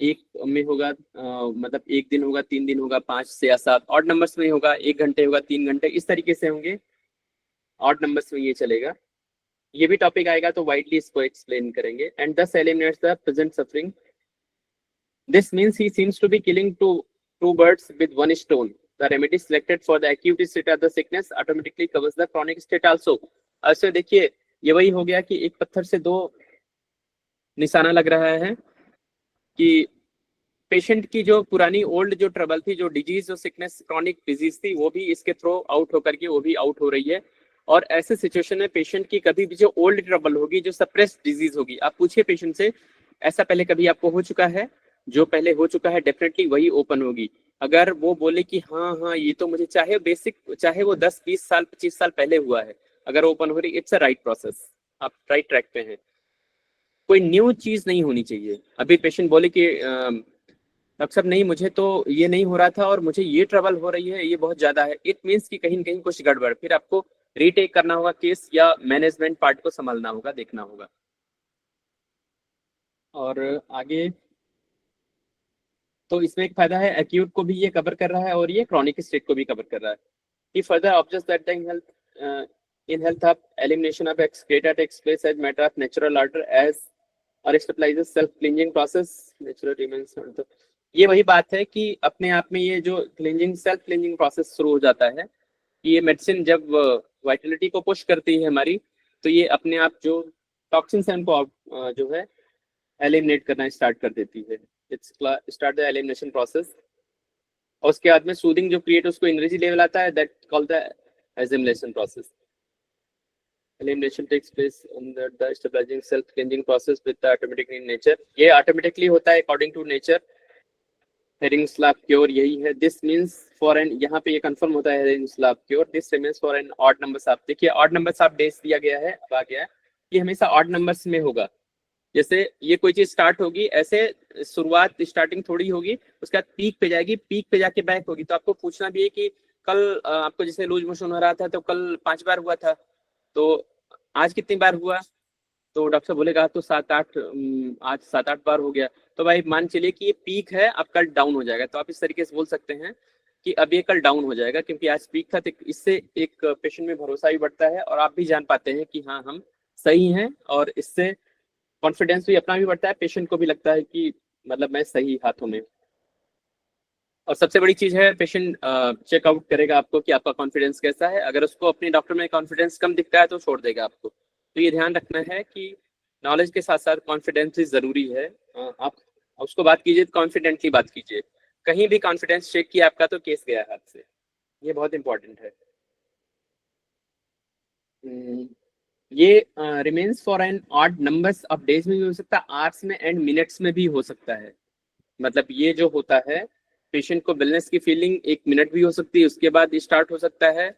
एक में होगा, मतलब 1 दिन होगा, 3 दिन होगा, 5 से या 7। ऑड नंबर्स में होगा 1 घंटे होगा, 3 घंटे, इस तरीके से होंगे। ऑड नंबर्स में ये चलेगा। ये भी टॉपिक आएगा तो वाइडली इसको एक्सप्लेन करेंगे। And this eliminates the present suffering. This means he seems to be killing two birds with one stone. The remedy selected for the acute state of the sickness automatically covers the chronic state also. ऐसे देखिए, ये वही हो गया कि एक पत्थर से 2 निशाना लग रहा है कि पेशेंट की जो पुरानी ओल्ड जो ट्रबल थी, जो डिजीज, जो सिकनेस, क्रॉनिक डिजीज थी, वो भी इसके थ्रू आउट होकर के वो भी आउट हो रही है। और ऐसे सिचुएशन में पेशेंट की कभी भी जो ओल्ड ट्रबल होगी, जो सप्रेस्ड डिजीज होगी, आप पूछिए पेशेंट से, ऐसा पहले कभी आपको हो चुका है? जो पहले हो चुका है डेफिनेटली वही ओपन होगी। अगर वो बोले कि हाँ ये तो मुझे चाहे बेसिक, चाहे वो 10, 20 साल, 25 साल पहले हुआ है, अगर ओपन हो रही, इट्स अ राइट प्रोसेस, आप राइट ट्रैक पे हैं। कोई न्यू चीज नहीं होनी चाहिए। अभी पेशेंट बोले कि डॉक्टर साहब नहीं, मुझे तो ये नहीं हो रहा था और मुझे ये ट्रबल हो रही है, ये बहुत ज्यादा है, इट मीन्स कि कहीं न कहीं कुछ गड़बड़। फिर आपको रीटेक करना होगा केस, या मैनेजमेंट पार्ट को संभालना होगा, देखना होगा। और आगे तो इसमें एक फायदा है, एक्यूट को भी ये कवर कर रहा है और ये क्रॉनिक स्टेट को भी कवर कर रहा है। He further observes that in health of elimination of excreta takes place as matter of natural order as or stabilizes self cleansing process natural remains। ये वही बात है कि अपने आप में ये जो क्लींजिंग, सेल्फ क्लींजिंग प्रोसेस शुरू हो जाता है कि ये मेडिसिन जब वाइटलिटी को पुश करती है हमारी, तो ये अपने आप जो टॉक्सिन्स हैं उनको जो है एलिमिनेट करना स्टार्ट कर देती है। It's start the elimination process. और उसके बाद में सूदिंग जो क्रिएट, उसको एनर्जी लेवल आता है, that called the elimination process. Elimination takes place under the stabilizing self-cleansing process with the automatic in nature। ये ऑटोमेटिकली होता है अकॉर्डिंग टू नेचर। हेरिंग स्लैब क्योर यही है। दिस मींस फॉर एन, यहाँ पे ये कंफर्म होता है हेरिंग स्लैब cure. This remains for an odd number साफ। देखिए ऑड नंबर साफ डेज दिया गया है, अब आ गया है कि हमेशा ऑड नंबर्स में होगा। जैसे ये कोई चीज स्टार्ट होगी, ऐसे शुरुआत स्टार्टिंग थोड़ी होगी, उसके बाद पीक पे जाएगी, पीक पे जाके बैक होगी। तो आपको पूछना भी है कि कल आपको जैसे लूज मोशन हो रहा था तो कल 5 बार हुआ था, तो आज कितनी बार हुआ? तो डॉक्टर बोलेगा तो 7-8, आज 7-8 बार हो गया। तो भाई मान चलिए कि ये पीक है, अब कल डाउन हो जाएगा। तो आप इस तरीके से बोल सकते हैं कि अब ये कल डाउन हो जाएगा, क्योंकि आज पीक था। तो इससे एक पेशेंट में भरोसा भी बढ़ता है और आप भी जान पाते हैं कि हाँ हम सही हैं, और इससे कॉन्फिडेंस भी अपना भी बढ़ता है, पेशेंट को भी लगता है कि मतलब मैं सही हाथों में। और सबसे बड़ी चीज है, पेशेंट चेकआउट करेगा आपको कि आपका कॉन्फिडेंस कैसा है। अगर उसको अपने डॉक्टर में कॉन्फिडेंस कम दिखता है तो छोड़ देगा आपको। तो ये ध्यान रखना है कि नॉलेज के साथ साथ कॉन्फिडेंस भी जरूरी है। आप उसको बात कीजिए तो कॉन्फिडेंटली बात कीजिए। कहीं भी कॉन्फिडेंस चेक किया आपका तो केस गया हाथ से, ये बहुत इंपॉर्टेंट है। ये remains for an odd numbers of days में भी हो सकता है, आवर्स में एंड मिनट्स में भी हो सकता है। मतलब ये जो होता है, पेशेंट को वेलनेस की फीलिंग 1 मिनट भी हो सकती है, उसके बाद स्टार्ट हो सकता है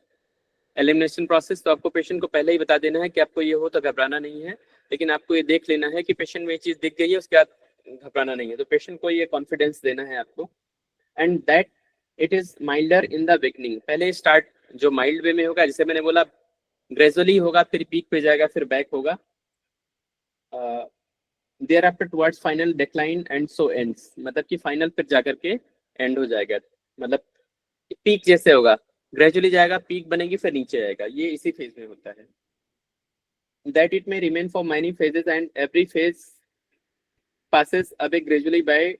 एलिमिनेशन प्रोसेस। तो आपको पेशेंट को पहले ही बता देना है कि आपको ये हो तो घबराना नहीं है, लेकिन आपको ये देख लेना है कि पेशेंट में ये चीज दिख गई है, उसके बाद घबराना नहीं है। तो पेशेंट को ये कॉन्फिडेंस देना है आपको। And that it is milder in the beginning. पहले स्टार्ट जो माइल्ड वे में होगा, जैसे मैंने बोला ग्रेजुअली होगा, फिर पीक पे जाएगा, फिर बैक होगा, thereafter towards final decline and so ends, मतलब कि फाइनल पर जाकर के एंड हो जाएगा, मतलब पीक जैसे होगा, ग्रेजुअली जाएगा, पीक बनेगी, फिर नीचे आएगा, ये इसी फेज में होता है। दैट इट में remain for many phases and every phase passes away gradually by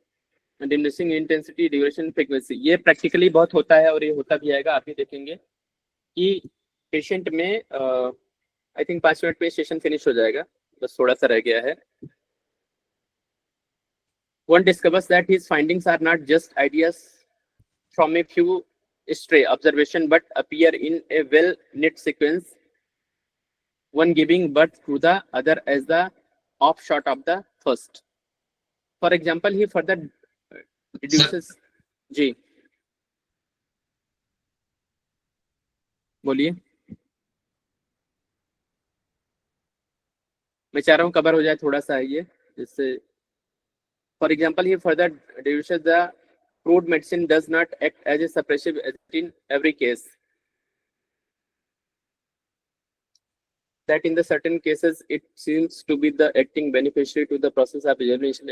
diminishing intensity, duration, frequency। ये प्रैक्टिकली बहुत होता है और ये होता भी आएगा, आप भी देखेंगे कि पेशेंट में आई थिंक 5 मिनट में सेशन फिनिश हो जाएगा, बस थोड़ा सा रह गया है। One discovers that his findings are not just ideas from a few stray observation but appear in a well knit sequence, one giving birth to the other as the offshoot of the first। For example, he further deduces जी बोलिए, मैं चाह रहा हूँ cover हो जाए थोड़ा सा ये, जिससे for example he further deduces the crude medicine does not act as a suppressive agent in every case, that in the certain cases it seems to be the acting beneficiary to the process of regeneration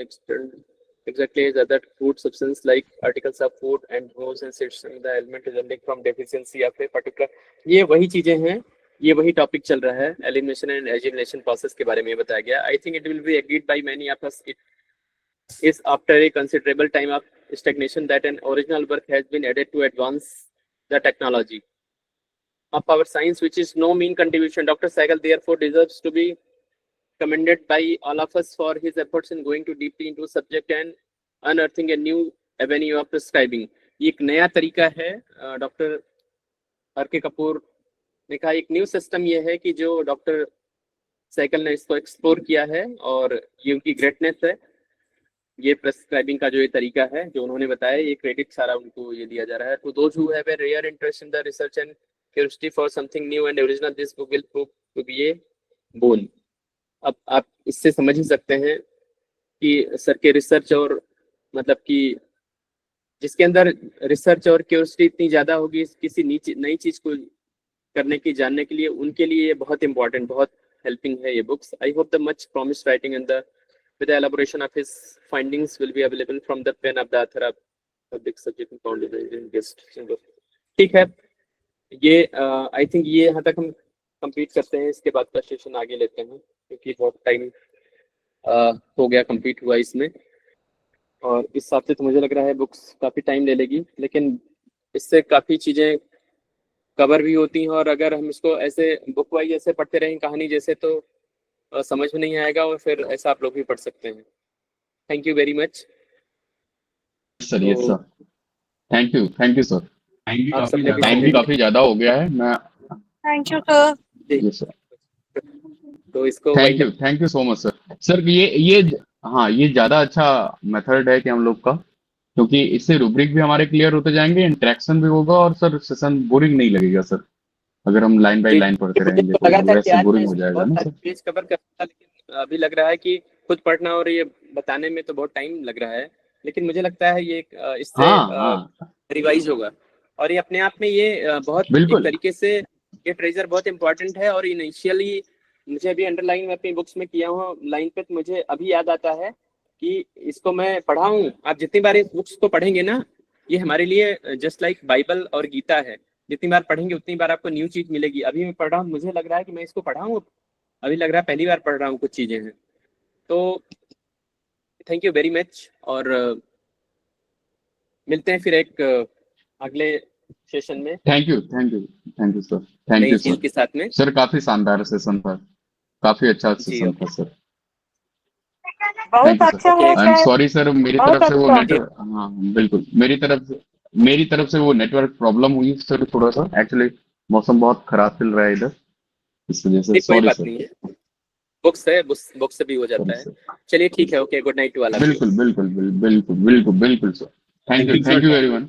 exactly as other food substance like articles of food and hormones and seeds and the element resulting from deficiency of a particular। ये वही चीजें हैं, ये वही topic चल रहा है, elimination and एजिमिनेशन process के बारे में बताया गया। I think it will be agreed by many of us it is after a considerable time of stagnation that an original work has been added to advance the technology of our science, which is no mean contribution. Dr. Sehgal therefore deserves to be commended by all of us for his efforts in going too deeply into subject and unearthing a new avenue of prescribing। ये एक नया तरीका है, doctor R K. Kapoor ने कहा एक new system ये है कि जो डॉक्टर सहगल ने इसको एक्सप्लोर किया है और ये उनकी ग्रेटनेस है, ये प्रेस्क्राइबिंग का जो ये तरीका है जो उन्होंने बताया, ये क्रेडिट सारा उनको ये दिया जा रहा है। तो those who have a rare interest in the research and curiosity for something new and original, this book will prove to be a boon. अब आप इससे समझ ही सकते हैं कि सर के रिसर्च और मतलब कि जिसके अंदर रिसर्च और क्यूरियोसिटी इतनी ज्यादा होगी किसी नई चीज को करने की, जानने के लिए, उनके लिए ये बहुत इंपॉर्टेंट, बहुत हेल्पिंग है ये books. I hope the much promised writing and the with the elaboration of his findings will be available from the pen of the author of public subject found in guest। ठीक है, ये I think ये यहाँ तक हम complete करते हैं, इसके बाद का सेशन आगे लेते हैं क्योंकि बहुत टाइम हो गया कंप्लीट हुआ इसमें, और इस हिसाब से तो मुझे लग रहा है बुक्स काफ़ी टाइम ले लेगी, लेकिन इससे काफ़ी चीज़ें कवर भी होती हैं, और अगर हम इसको ऐसे बुक वाइज ऐसे पढ़ते रहें कहानी जैसे तो समझ में नहीं आएगा, और फिर ऐसा आप लोग भी पढ़ सकते हैं। Thank you very much sir. Yes sir, thank you sir. Time भी काफी ज्यादा हो गया है। मैं thank you sir. Yes sir, तो इसको thank you so much sir. Sir ये हाँ, ये ज्यादा अच्छा मेथड है कि हम लोग का, क्योंकि इससे रूब्रिक भी हमारे क्लियर होते जाएंगे, इंटरेक्शन भी होगा, और सर सेशन बोरिंग नहीं लगेगा सर, अगर हम लाइन बाय लाइन पढ़ते रहेंगे तो वैसे बोरिंग हो जाएगा ना सर। पेज कवर करता, लेकिन अभी लग रहा है कि खुद पढ़ना और ये बताने में तो बहुत टाइम लग रहा है, लेकिन मुझे लगता है ये इससे रिवाइज होगा, और ये अपने आप में ये बहुत एक तरीके से ये ट्रेजर बहुत इंपॉर्टेंट है। और इनिशियली मुझे अभी अंडरलाइन में अपनी बुक्स में किया हूँ लाइन पे, तो मुझे अभी याद आता है कि इसको मैं पढ़ा हूँ। आप जितनी बार इस बुक्स को पढ़ेंगे ना, ये हमारे लिए जस्ट लाइक बाइबल और गीता है, जितनी बार पढ़ेंगे उतनी बार आपको न्यू चीज मिलेगी। अभी मैं पढ़ रहा हूँ, मुझे लग रहा है कि मैं इसको पढ़ा हूँ, अभी लग रहा है पहली बार पढ़ रहा हूँ, कुछ चीजें हैं। तो थैंक यू वेरी मच, और मिलते हैं फिर एक अगले सेशन में। Thank you sir, thank you sir के साथ में सर। काफी शानदार सेशन था, काफी अच्छा सेशन था सर। बहुत अच्छा है आई एम सॉरी सर, मेरी बहुत तरफ से वो अच्छा। नेटवर्क, हाँ बिल्कुल, मेरी तरफ से वो नेटवर्क प्रॉब्लम हुई सर थोड़ा सा, एक्चुअली मौसम बहुत खराब चल रहा है इधर, इस वजह से कोई सॉरी बात सर। नहीं है, बुक्स है, बुक्स से भी हो जाता है। चलिए ठीक है, ओके, गुड नाइट वाला। बिल्कुल sir. Thank you everyone,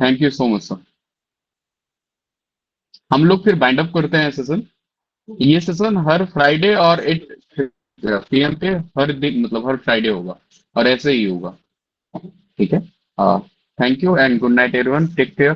thank you so much sir. हम लोग फिर बाइंड अप करते हैं सेशन। ये सेशन हर फ्राइडे और 8 PM पे हर दिन, मतलब हर फ्राइडे होगा, और ऐसे ही होगा। ठीक है, thank you and good night everyone, take care.